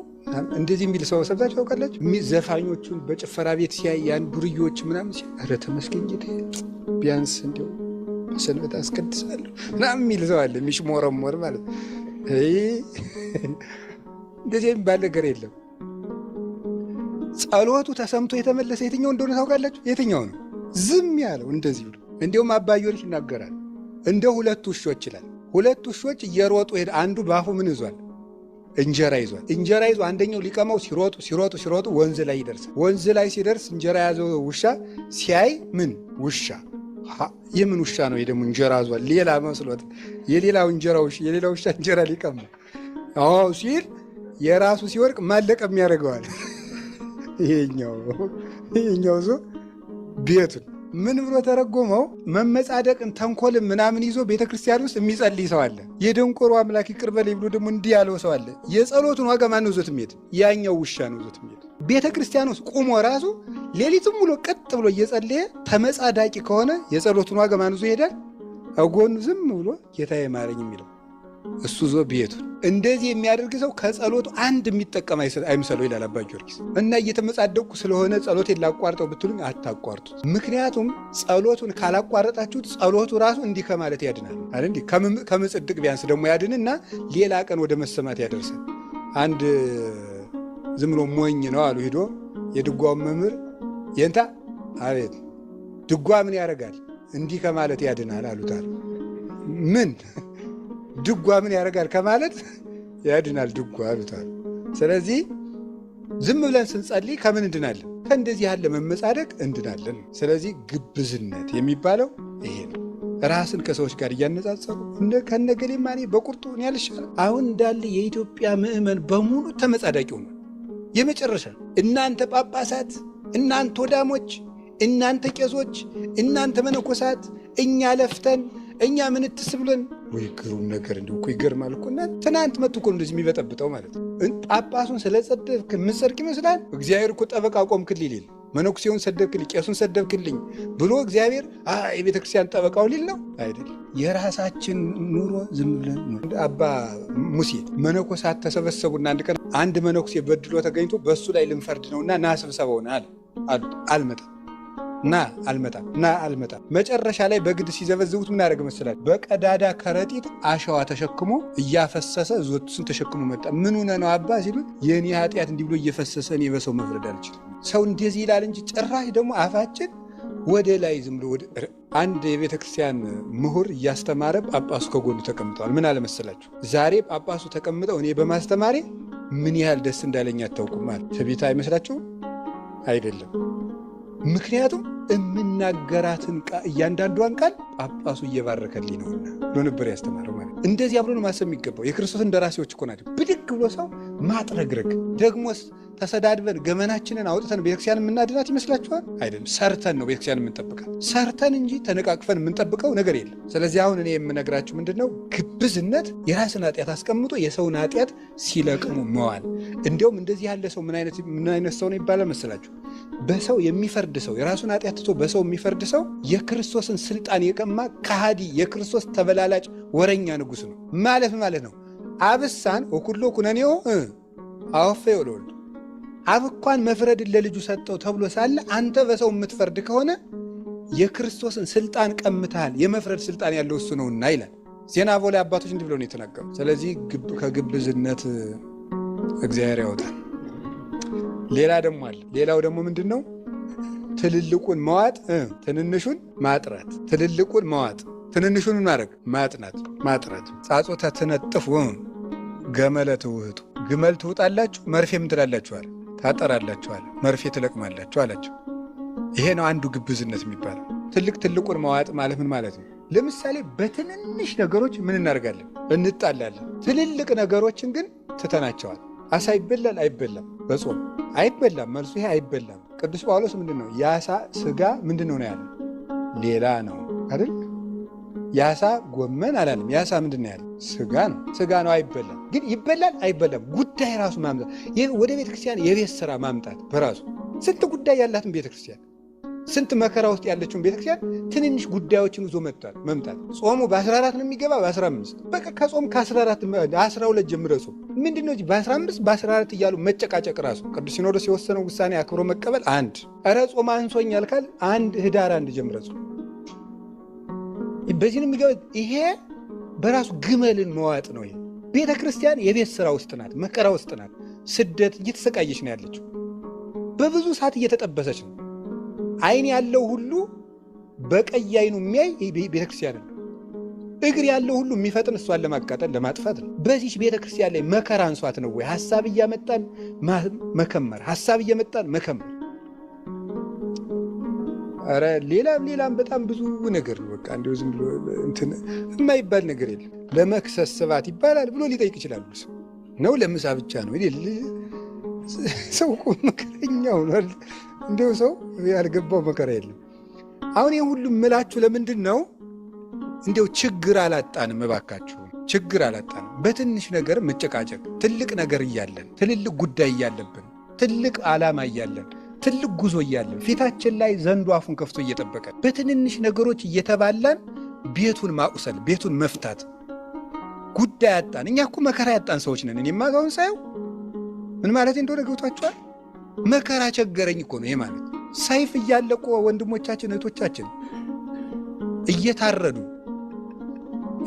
እንደዚህ የሚል ሰው ሰብታችሁ ታውቃላችሁ? ዘፋኞቹን በጭፈራ ቤት ሲያይ ያን ዱርዮች ምናምን ኧረ ተመስገን ጌታዬ፣ ቢያንስ እንዲያው በሰንበት አስቀድሳለሁ ምናምን የሚል ሰው አለ። የሚሽሞረሞር ማለት እንደዚህ የሚባል ነገር የለም። ጸሎቱ ተሰምቶ የተመለሰ የትኛው እንደሆነ ታውቃላችሁ? የትኛው ነው ዝም ያለው? እንደዚህ ብሎ እንዲሁም አባ ጊዮርጊስ ይናገራል። እንደ 2 ውሾች ይላል። 2 ውሾች እየሮጡ ሄደ። አንዱ ባፉ ምን ይዟል? እንጀራ ይዟል። እንጀራ ይዞ አንደኛው ሊቀማው ሲሮጡ ወንዝ ላይ ይደርሳል። ወንዝ ላይ ሲደርስ እንጀራ ያዘው ውሻ ሲያይ ምን ውሻ የምን ውሻ ነው? ደግሞ እንጀራ ይዟል። ሌላ መስሎት የሌላ ውሻ እንጀራ ሊቀማ ሲል የራሱ ሲወርቅ ማለቀም ያደርገዋል። ይሄኛው ሰው ቤቱን ምን ብሎ ተረጎመው? መመጻደቅን ተንኮልን ምናምን ይዞ ቤተ ክርስቲያን ውስጥ የሚጸልይ ሰው አለ። የደንቆሮ አምላክ ይቅር በለኝ ብሎ ደግሞ እንዲህ ያለው ሰው አለ። የጸሎቱን ዋጋ ማን ይዞት የሚሄድ? ያኛው ውሻ ነው ይዞት የሚሄድ። ቤተ ክርስቲያን ውስጥ ቁሞ ራሱ ሌሊቱም ብሎ ቀጥ ብሎ እየጸለየ ተመጻዳቂ ከሆነ የጸሎቱን ዋጋ ማን ይዞ ይሄዳል? አጎኑ ዝም ብሎ ጌታዬ ማረኝ የሚለው እሱ ዞ ቤቱን። እንደዚህ የሚያደርግ ሰው ከጸሎቱ አንድ የሚጠቀም አይምሰለው ይላል አባ ጊዮርጊስ። እና እየተመጻደቅኩ ስለሆነ ጸሎቴን ላቋርጠው ብትሉኝ አታቋርጡት። ምክንያቱም ጸሎቱን ካላቋረጣችሁት ጸሎቱ ራሱ እንዲህ ከማለት ያድናል አይደል? እንዲህ ከምጽድቅ ቢያንስ ደግሞ ያድንና ሌላ ቀን ወደ መሰማት ያደርሳል። አንድ ዝም ብሎ ሞኝ ነው አሉ ሂዶ የድጓውን መምህር የንታ አቤት ድጓ ምን ያደርጋል? እንዲህ ከማለት ያድናል አሉታል። ምን ድጓ ምን ያደርጋል ከማለት ያድናል ድጓ አሉታል። ስለዚህ ዝም ብለን ስንጸልይ ከምን እንድናለን? ከእንደዚህ ያለ መመጻደቅ እንድናለን። ስለዚህ ግብዝነት የሚባለው ይሄ ነው። ራስን ከሰዎች ጋር እያነጻጸሩ ከነገሌማ እኔ በቁርጡ እኔ አልሻለም። አሁን እንዳለ የኢትዮጵያ ምዕመን በሙሉ ተመጻዳቂ ሆኗል። የመጨረሻ እናንተ ጳጳሳት፣ እናንተ ወዳሞች፣ እናንተ ቄሶች፣ እናንተ መነኮሳት እኛ ለፍተን እኛ ምን ትስ ብለን ወይ ግሩም ነገር እንደው እኮ ይገርማል እኮ። እና ትናንት መጥቶ እኮ እንደዚህ የሚበጠብጠው ማለት ነው። ጳጳሱን ስለጸደብክ የምትጸድቅ ይመስላል? እግዚአብሔር እኮ ጠበቃ ቆምክልኝ ሊል፣ መነኩሴውን ሰደብክልኝ፣ ቄሱን ሰደብክልኝ ብሎ እግዚአብሔር የቤተ ክርስቲያን ጠበቃው ሊል ነው አይደለም። የራሳችን ኑሮ ዝም ብለን ነው። አባ ሙሴ መነኮሳት ተሰበሰቡና አንድ ቀን አንድ መነኩሴ በድሎ ተገኝቶ በእሱ ላይ ልንፈርድ ነውና ና ስብሰባውን አሉት። አልመጣም። መጨረሻ ላይ በግድ ሲዘበዝቡት ምን ያደረገ መሰላል? በቀዳዳ ከረጢት አሸዋ ተሸክሞ እያፈሰሰ ዞቱን ተሸክሞ መጣ። ምን ሆነ ነው አባ ሲሉት የኔ ኃጢአት እንዲህ ብሎ እየፈሰሰ እኔ በሰው መፍረድ አልችልም። ሰው እንደዚህ ይላል እንጂ ጭራሽ ደግሞ አፋችን ወደ ላይ ዝም ብሎ አንድ የቤተ ክርስቲያን ምሁር እያስተማረ ጳጳሱ ከጎኑ ተቀምጠዋል። ምን አለመሰላችሁ? ዛሬ ጳጳሱ ተቀምጠው እኔ በማስተማሬ ምን ያህል ደስ እንዳለኝ አታውቁም አለ። ትዕቢት አይመስላችሁም? አይደለም። ምክንያቱም የምናገራትን እያንዳንዷን ቃል ጳጳሱ እየባረከልኝ ነውና ብሎ ነበር ያስተማረው ማለት። እንደዚህ ብሎ ነው ማሰብ የሚገባው። የክርስቶስ እንደራሴዎች እኮ ናቸው። ብድግ ብሎ ሰው ማጥረግረግ ደግሞስ ተሰዳድበን ገመናችንን አውጥተን ቤተክርስቲያን የምናድናት ይመስላችኋል? አይደለም። ሰርተን ነው ቤተክርስቲያን የምንጠብቃት። ሰርተን እንጂ ተነቃቅፈን የምንጠብቀው ነገር የለም። ስለዚህ አሁን እኔ የምነግራችሁ ምንድን ነው? ግብዝነት የራስን ኃጢአት አስቀምጦ የሰውን ኃጢአት ሲለቅሙ መዋል። እንዲያውም እንደዚህ ያለ ሰው ምን አይነት ሰው ነው ይባላል መሰላችሁ? በሰው የሚፈርድ ሰው፣ የራሱን ኃጢአት ትቶ በሰው የሚፈርድ ሰው የክርስቶስን ስልጣን የቀማ ከሃዲ፣ የክርስቶስ ተበላላጭ ወረኛ ንጉሥ ነው ማለት ነው። አብሳን ወኩሎ ኩነኔው አወፌ ወለወልድ አብ እንኳን መፍረድን ለልጁ ሰጠው ተብሎ ሳለ አንተ በሰው የምትፈርድ ከሆነ የክርስቶስን ስልጣን ቀምተሃል። የመፍረድ ስልጣን ያለው እሱ ነውና ይላል። ዜና ላይ አባቶች እንዲህ ብለው ነው የተናገሩ። ስለዚህ ከግብዝነት እግዚአብሔር ያወጣል። ሌላ ደግሞ አለ። ሌላው ደግሞ ምንድን ነው? ትልልቁን መዋጥ ትንንሹን ማጥራት። ትልልቁን መዋጥ ትንንሹን ማድረግ ማጥራት። ጻጾተ ትነጥፉ ገመለ ትውህጡ። ግመል ትውጣላችሁ መርፌ ምን ትላላችኋል? ታጠራላችኋል፣ መርፌ ትለቅማላችሁ አላቸው። ይሄ ነው አንዱ ግብዝነት የሚባለው። ትልቁን መዋጥ ማለት ምን ማለት ነው? ለምሳሌ በትንንሽ ነገሮች ምን እናደርጋለን? እንጣላለን። ትልልቅ ነገሮችን ግን ትተናቸዋል። አሳ ይበላል አይበላም? በጾም አይበላም። መልሱ ይሄ አይበላም። ቅዱስ ጳውሎስ ምንድን ነው የአሳ ስጋ ምንድን ነው ያለ? ሌላ ነው አይደል? የአሳ ጎመን አላለም። የአሳ ምንድን ነው ያለ? ስጋ ነው። ስጋ ነው፣ አይበላም። ግን ይበላል አይበላም ጉዳይ ራሱ ማምጣት። ወደ ቤተክርስቲያን የቤት ስራ ማምጣት በራሱ ስንት ጉዳይ ያላትን ቤተክርስቲያን፣ ስንት መከራ ውስጥ ያለችውን ቤተክርስቲያን ትንንሽ ጉዳዮችን ይዞ መምጣት። ጾሙ በ14 ነው የሚገባ በ15 በቃ ከጾም ከ14 12 ጀምረ ጾም ምንድን ነው በ15 በ14 እያሉ መጨቃጨቅ ራሱ ቅዱስ ሲኖዶስ የወሰነው ውሳኔ አክብሮ መቀበል አንድ። ኧረ ጾም አንሶኛል ካል ህዳር 1 ጀምረ ጾም በዚህ ነው የሚገባ። ይሄ በራሱ ግመልን መዋጥ ነው። ይሄ ቤተ ክርስቲያን የቤት ስራ ውስጥ ናት፣ መከራ ውስጥ ናት። ስደት እየተሰቃየች ነው ያለችው። በብዙ ሰዓት እየተጠበሰች ነው። አይን ያለው ሁሉ በቀይ አይኑ የሚያይ ቤተ ክርስቲያን ነው። እግር ያለው ሁሉ የሚፈጥን እሷን ለማቃጠል ለማጥፋት ነው። በዚህ ቤተ ክርስቲያን ላይ መከራ አንሷት ነው ወይ? ሐሳብ እያመጣን መከመር፣ ሐሳብ እየመጣን መከመር። ኧረ ሌላም በጣም ብዙ ነገር ነው። በቃ እንደው ዝም ብሎ እንትን የማይባል ነገር የለም። ለመክሰስ ስባት ይባላል ብሎ ሊጠይቅ ይችላል ነው። ለምሳ ብቻ ነው ሰው እኮ መከረኛው ነው። እንደው ሰው ያልገባው መከራ የለም። አሁን ይህ ሁሉ ምላችሁ ለምንድን ነው? እንደው ችግር አላጣንም፣ እባካችሁ ችግር አላጣንም። በትንሽ ነገር መጨቃጨቅ፣ ትልቅ ነገር እያለን፣ ትልልቅ ጉዳይ እያለብን፣ ትልቅ ዓላማ እያለን፣ ትልቅ ጉዞ እያለን ፊታችን ላይ ዘንዶ አፉን ከፍቶ እየጠበቀ በትንንሽ ነገሮች እየተባላን ቤቱን ማቁሰል፣ ቤቱን መፍታት ጉዳይ አጣን። እኛ እኮ መከራ ያጣን ሰዎች ነን። እኔ ማጋውን ሳየው ምን ማለት እንደሆነ ገብቷችኋል? መከራ ቸገረኝ እኮ ነው ይሄ ማለት። ሰይፍ እያለቆ ወንድሞቻችን እህቶቻችን እየታረዱ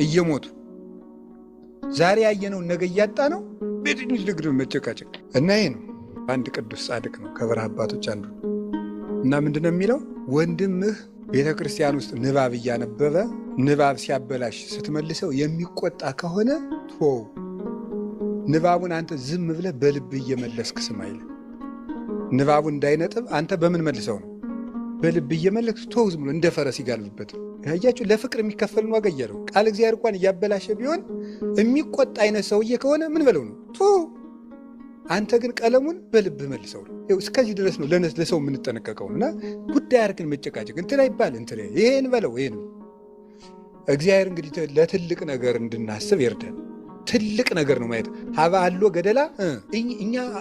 እየሞቱ ዛሬ ያየነውን ነገ እያጣ ነው። በትንሽ ነገር መጨቃጨቅ እና ይሄ ነው። አንድ ቅዱስ ጻድቅ ነው ከበረሃ አባቶች አንዱ እና ምንድነው የሚለው? ወንድምህ ቤተ ክርስቲያን ውስጥ ንባብ እያነበበ ንባብ ሲያበላሽ ስትመልሰው የሚቆጣ ከሆነ ተወው። ንባቡን አንተ ዝም ብለህ በልብህ እየመለስክ ስማ ይላል። ንባቡን እንዳይነጥብ አንተ በምን መልሰው ነው? በልብህ እየመለስክ ተወው። ዝም ብሎ እንደ ፈረስ ይጋልብበት። ያያችሁ ለፍቅር የሚከፈልን ዋጋ እያለው ቃል እግዚአብሔር እንኳን እያበላሸ ቢሆን የሚቆጣ አይነት ሰውዬ ከሆነ ምን በለው ነው? ተወው። አንተ ግን ቀለሙን በልብህ መልሰው ነው። እስከዚህ ድረስ ነው ለሰው የምንጠነቀቀው። እና ጉዳይ አድርገን መጨቃጨቅ እንትን አይባል እንትን ይሄን በለው ይሄን። እግዚአብሔር እንግዲህ ለትልቅ ነገር እንድናስብ ይርዳል። ትልቅ ነገር ነው ማየት። ሀባ አሎ ገደላ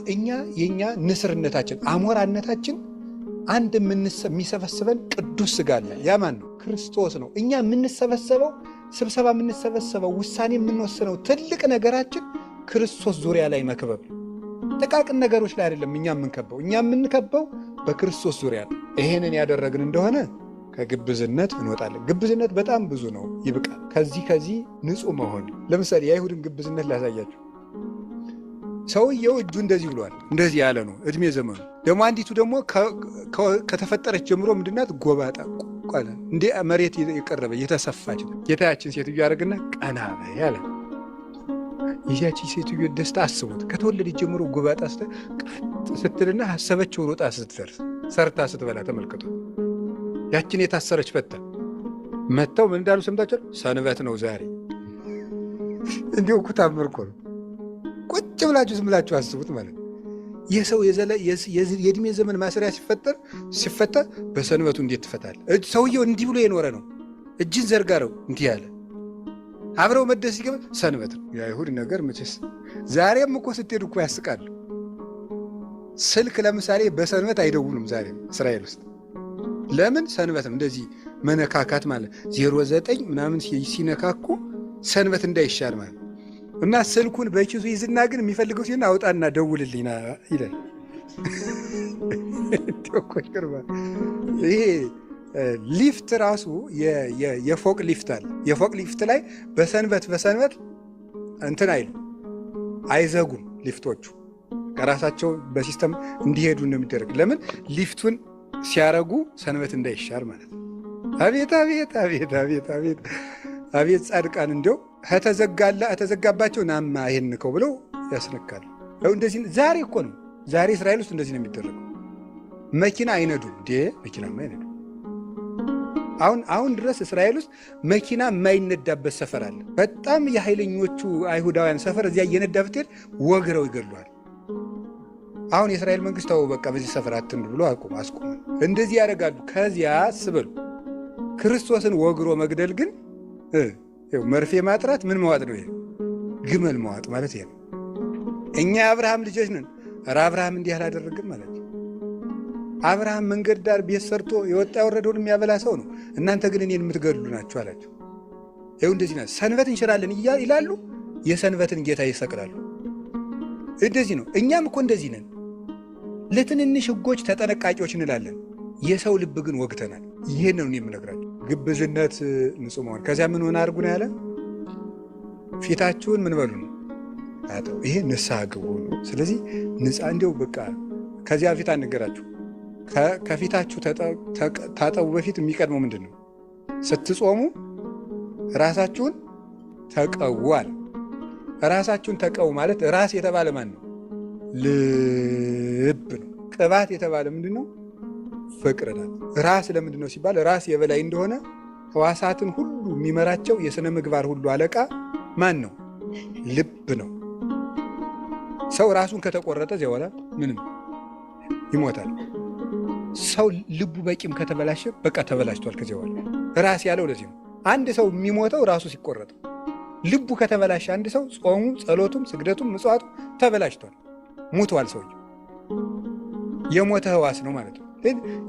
እኛ የኛ ንስርነታችን አሞራነታችን አንድ የሚሰበስበን ቅዱስ ሥጋ አለ። ያ ማን ነው? ክርስቶስ ነው። እኛ የምንሰበሰበው ስብሰባ የምንሰበሰበው ውሳኔ የምንወስነው ትልቅ ነገራችን ክርስቶስ ዙሪያ ላይ መክበብ ነው። ጥቃቅን ነገሮች ላይ አይደለም እኛ የምንከበው። እኛ የምንከበው በክርስቶስ ዙሪያ ነው። ይሄንን ያደረግን እንደሆነ ከግብዝነት እንወጣለን። ግብዝነት በጣም ብዙ ነው፣ ይብቃል። ከዚህ ንጹህ መሆን። ለምሳሌ የአይሁድን ግብዝነት ላሳያችሁ። ሰውየው እጁ እንደዚህ ብሏል፣ እንደዚህ ያለ ነው እድሜ ዘመኑ። ደግሞ አንዲቱ ደግሞ ከተፈጠረች ጀምሮ ምንድናት? ጎባጣ ቋለ እንደ መሬት የቀረበ የተሰፋች ነው። ጌታችን ሴትዮ ያደርግና ቀና በይ ያለ። ይህቺ ሴትዮ ደስታ አስቡት። ከተወለደች ጀምሮ ጎባጣ ስትልና ሀሰበችው ሮጣ ስትደርስ ሰርታ ስትበላ ተመልከቱ። ያችን የታሰረች ፈታ መጥተው ምን እንዳሉ ሰምታችኋል? ሰንበት ነው ዛሬ። እንዲሁ እኮ ታምር እኮ ነው። ቁጭ ብላችሁ ዝም ብላችሁ አስቡት ማለት ነው። የሰው የእድሜ ዘመን ማሰሪያ ሲፈታ በሰንበቱ እንዴት ትፈታል? ሰውየው እንዲህ ብሎ የኖረ ነው። እጅን ዘርጋረው እንዲህ ያለ አብረው መደስ ሲገባ ሰንበት ነው። የአይሁድ ነገር መቼስ ዛሬም እኮ ስትሄዱ እኮ ያስቃል። ስልክ ለምሳሌ በሰንበት አይደውሉም ዛሬም እስራኤል ውስጥ። ለምን? ሰንበት ነው። እንደዚህ መነካካት ማለት 09 ምናምን ሲነካኩ ሰንበት እንዳይሻል ማለት እና ስልኩን በኪሱ ይዝና ግን የሚፈልገው ሲሆን አውጣና ደውልልኝ ይላል። ይሄ ሊፍት ራሱ የፎቅ ሊፍት አለ። የፎቅ ሊፍት ላይ በሰንበት እንትን አይዘጉም ሊፍቶቹ ከራሳቸው በሲስተም እንዲሄዱ ነው የሚደረግ። ለምን? ሊፍቱን ሲያረጉ ሰንበት እንዳይሻር ማለት ነው። አቤት አቤት አቤት አቤት አቤት አቤት ጻድቃን እንደው ከተዘጋባቸው ናማ ይሄን ንከው ብለው ያስነካሉ። እንደዚህ ዛሬ እኮ ነው። ዛሬ እስራኤል ውስጥ እንደዚህ ነው የሚደረገው። መኪና አይነዱም እንዴ? መኪናማ አይነዱ። አሁን ድረስ እስራኤል ውስጥ መኪና የማይነዳበት ሰፈር አለ። በጣም የኃይለኞቹ አይሁዳውያን ሰፈር እዚያ እየነዳ ብትሄድ ወግረው ይገድሏል። አሁን የእስራኤል መንግስት ተው በቃ በዚህ ሰፈር አትንዱ ብሎ አስቆመ። እንደዚህ ያደርጋሉ። ከዚያ ስበሉ ክርስቶስን ወግሮ መግደል ግን መርፌ ማጥራት ምን መዋጥ ነው? ይሄ ግመል መዋጥ ማለት ይሄ ነው። እኛ የአብርሃም ልጆች ነን። ኧረ አብርሃም እንዲህ አላደረግም ማለት ነው። አብርሃም መንገድ ዳር ቤት ሰርቶ የወጣ የወረደውን የሚያበላ ሰው ነው። እናንተ ግን እኔን የምትገድሉ ናችሁ አላቸው። ይኸው እንደዚህ ነው። ሰንበት እንሽራለን ይላሉ፣ የሰንበትን ጌታ ይሰቅላሉ። እንደዚህ ነው። እኛም እኮ እንደዚህ ነን። ለትንንሽ ሕጎች ተጠነቃቂዎች እንላለን። የሰው ልብ ግን ወግተናል። ይህን ነው የምነግራቸው። ግብዝነት ንጹሕ መሆን። ከዚያ ምን ሆነ አድርጉ ነው ያለ? ፊታችሁን ምን በሉ ነው አጠው። ይሄ ንስሐ ግቡ ነው። ስለዚህ እንዲያው በቃ ከዚያ ፊት አንገራችሁ። ከፊታችሁ ታጠቡ በፊት የሚቀድመው ምንድን ነው? ስትጾሙ ራሳችሁን ተቀቡ አለ። ራሳችሁን ተቀቡ ማለት ራስ የተባለ ማን ነው? ልብ ነው። ቅባት የተባለ ምንድን ነው? ፍቅር ናት። ራስ ለምንድን ነው ሲባል ራስ የበላይ እንደሆነ ሕዋሳትን ሁሉ የሚመራቸው የሥነ ምግባር ሁሉ አለቃ ማን ነው? ልብ ነው። ሰው ራሱን ከተቆረጠ እዚያ በኋላ ምንም ይሞታል። ሰው ልቡ በቂም ከተበላሸ በቃ ተበላሽቷል። ከዚያ በኋላ ራስ ያለው ለዚህ ነው። አንድ ሰው የሚሞተው ራሱ ሲቆረጥ፣ ልቡ ከተበላሸ አንድ ሰው ጾሙ፣ ጸሎቱም፣ ስግደቱም፣ ምጽዋቱ ተበላሽቷል፣ ሙቷል። ሰውየው የሞተ ሕዋስ ነው ማለት ነው።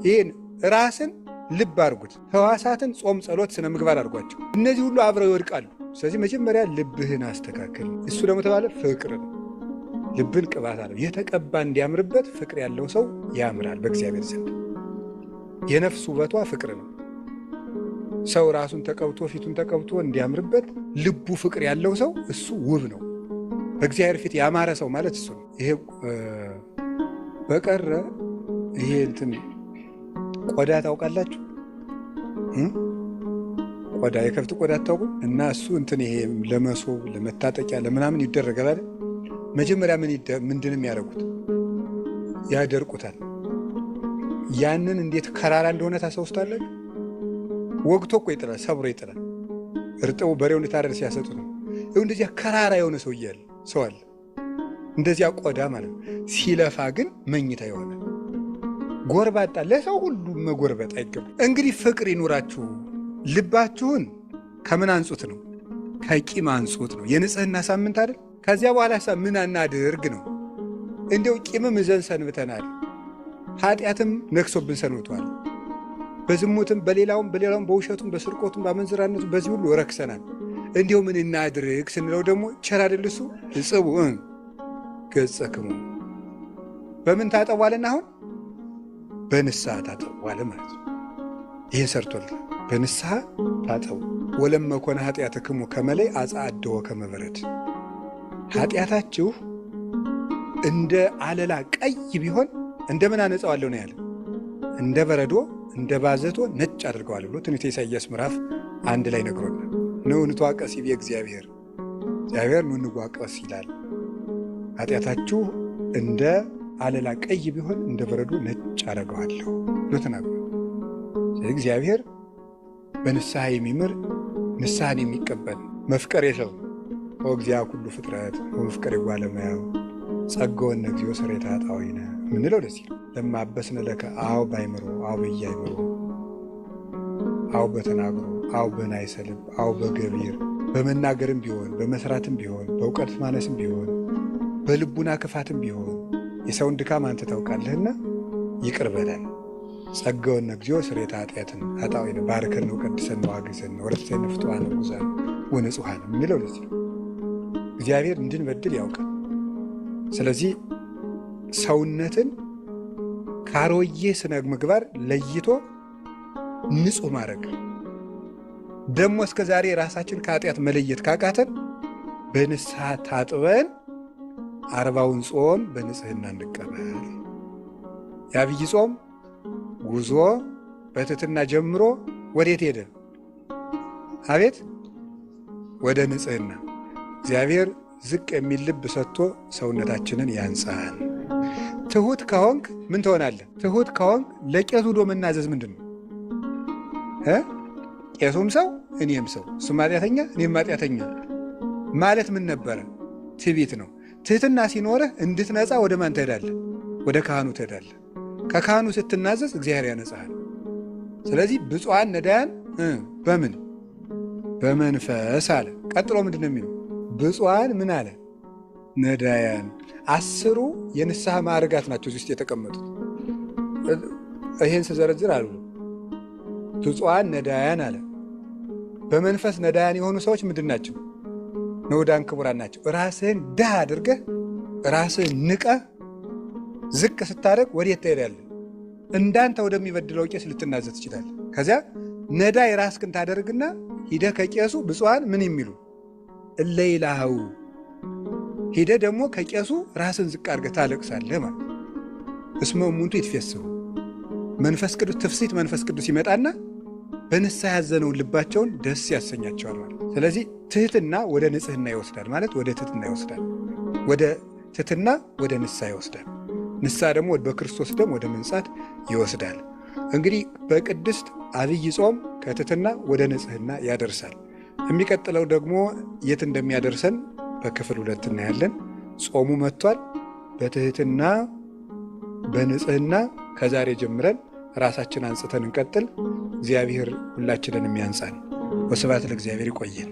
ይህን ራስን ልብ አድርጉት። ሕዋሳትን ጾም፣ ጸሎት፣ ስነ ምግባር አድርጓቸው። እነዚህ ሁሉ አብረው ይወድቃሉ። ስለዚህ መጀመሪያ ልብህን አስተካክል። እሱ ደግሞ ተባለ ፍቅር ነው። ልብን ቅባት አለው። የተቀባ እንዲያምርበት ፍቅር ያለው ሰው ያምራል በእግዚአብሔር ዘንድ። የነፍስ ውበቷ ፍቅር ነው። ሰው ራሱን ተቀብቶ ፊቱን ተቀብቶ እንዲያምርበት ልቡ ፍቅር ያለው ሰው እሱ ውብ ነው። በእግዚአብሔር ፊት ያማረ ሰው ማለት እሱ ነው። ይሄ በቀረ ይሄ እንትን ቆዳ ታውቃላችሁ? ቆዳ የከብት ቆዳ አታውቁም? እና እሱ እንትን ይሄ ለመሶብ ለመታጠቂያ ለምናምን ይደረጋል አይደል? መጀመሪያ ምንድንም ያደረጉት ያደርቁታል። ያንን እንዴት ከራራ እንደሆነ ታስታውሱታላችሁ? ወግቶ እኮ ይጥላል፣ ሰብሮ ይጥላል። እርጥቡ በሬው እንዲታረድ ሲያሰጡት ነው። ይኸው እንደዚያ ከራራ የሆነ ሰው እያለ ሰው አለ፣ እንደዚያ ቆዳ ማለት ነው። ሲለፋ ግን መኝታ የሆነ ጎርባጣ፣ ለሰው ሁሉ መጎርበጥ አይገባም። እንግዲህ ፍቅር ይኑራችሁ። ልባችሁን ከምን አንጹት ነው? ከቂም አንጹት ነው። የንጽህና ሳምንት አይደል? ከዚያ በኋላ ምን አናድርግ ነው? እንዲያው ቂምም እዘን ሰንብተናል፣ ኃጢአትም ነግሶብን ሰንብቷል። በዝሙትም በሌላውም በውሸቱም በስርቆቱም በአመንዝራነቱም በዚህ ሁሉ ረክሰናል። እንዲያው ምን እናድርግ ስንለው ደግሞ ቸር አይደል እሱ? እጽቡ ገጸክሙ በምን ታጠቧልና? አሁን በንስሐ ታጠቧል ማለት ነው። ይህን ሰርቶል። በንስሐ ታጠቡ። ወለመኮነ ኃጢአትክሙ ከመላይ አጽአደወ ከመበረድ፣ ኃጢአታችሁ እንደ አለላ ቀይ ቢሆን እንደምን አነጻዋለሁ ነው ያለ። እንደ በረዶ እንደ ባዘቶ ነጭ አድርገዋል ብሎ ትንቢተ ኢሳይያስ ምዕራፍ 1 ላይ ነግሮናል። ኑ እንዋቀስ ይቤ እግዚአብሔር ኑ እንዋቀስ ይላል። ኃጢአታችሁ እንደ አለላ ቀይ ቢሆን እንደ በረዶ ነጭ አደርገዋለሁ ብሎ ተናግሯል። ስለዚህ እግዚአብሔር በንስሐ የሚምር ንስሐን የሚቀበል መፍቀር የሰው ወእግዚአ ኩሉ ፍጥረት ወመፍቀሬ ጓለሙያው ጸጋወነ እግዚኦ ሰሬታ ጣዊነ ምንለው ለዚህ ነው። ለማበስነ ለከ አው ባይምሮ አው በያይምሮ አው በተናግሮ አው በናይሰልብ አው በገቢር በመናገርም ቢሆን በመስራትም ቢሆን በእውቀት ማነስም ቢሆን በልቡና ክፋትም ቢሆን የሰውን ድካም አንተ ታውቃለህና ይቅር በለን። ጸጋወነ እግዚኦ ስሬታ ኃጢአትን ኃጣዊነ ባርከን ነው ቀድሰን ነው አግዘን ነው ወረሰን ፍጡዋን ጉዛን ወንጹሃን ምንለው ለዚህ ነው። እግዚአብሔር እንድንበድል ያውቃል። ስለዚህ ሰውነትን ካሮዬ ስነ ምግባር ለይቶ ንጹህ ማድረግ ደግሞ እስከ ዛሬ ራሳችን ከኃጢአት መለየት ካቃተን በንስሐ ታጥበን 40ውን ጾም በንጽህና እንቀበል። የአብይ ጾም ጉዞ በትሕትና ጀምሮ ወዴት ሄደ? አቤት ወደ ንጽህና። እግዚአብሔር ዝቅ የሚል ልብ ሰጥቶ ሰውነታችንን ያንጻን። ትሁት ከሆንክ ምን ትሆናለህ? ትሁት ከሆንክ ለቄሱ ዶ መናዘዝ ምንድን ነው? ቄሱም ሰው እኔም ሰው፣ እሱም ኃጢአተኛ እኔም ኃጢአተኛ ማለት ምን ነበረ? ትዕቢት ነው። ትህትና ሲኖርህ እንድትነጻ ወደ ማን ትሄዳለህ? ወደ ካህኑ ትሄዳለህ። ከካህኑ ስትናዘዝ እግዚአብሔር ያነጻሃል። ስለዚህ ብፁዓን ነዳያን በምን በመንፈስ አለ። ቀጥሎ ምንድን ነው የሚለው? ብፁዓን ምን አለ? ነዳያን። 10 የንስሐ ማዕርጋት ናቸው እዚህ ውስጥ የተቀመጡት። ይህን ስዘረዝር አሉ ብፁዓን ነዳያን አለ። በመንፈስ ነዳያን የሆኑ ሰዎች ምንድን ናቸው? ንዑዳን ክቡራን ናቸው። ራስህን ድሃ አድርገህ ራስህን ንቀህ ዝቅ ስታደርግ ወዴት ትሄዳለህ? እንዳንተ ወደሚበድለው ቄስ ልትናዘዝ ትችላለህ። ከዚያ ነዳይ ራስህን ታደርግና ሂደህ ከቄሱ ብፁዓን ምን የሚሉ እለ ይላሃው ሂደህ ደግሞ ከቄሱ ራስን ዝቅ አድርገህ ታለቅሳለህ ማለት እስመ እሙንቱ ይትፌስሑ መንፈስ ቅዱስ ትፍሲት መንፈስ ቅዱስ ይመጣና በንስሐ ያዘነውን ልባቸውን ደስ ያሰኛቸዋል ማለት። ስለዚህ ትሕትና ወደ ንጽሕና ይወስዳል ማለት ወደ ትሕትና ይወስዳል። ወደ ትሕትና ወደ ንስሐ ይወስዳል። ንስሐ ደግሞ በክርስቶስ ደም ወደ መንጻት ይወስዳል። እንግዲህ በቅድስት ዐቢይ ጾም ከትሕትና ወደ ንጽሕና ያደርሳል። የሚቀጥለው ደግሞ የት እንደሚያደርሰን በክፍል 2 እናያለን። ጾሙ መጥቷል። በትሕትና በንጽሕና ከዛሬ ጀምረን ራሳችን አንጽተን እንቀጥል። እግዚአብሔር ሁላችንን የሚያንጻን። ወስብሐት ለእግዚአብሔር። ይቆየን።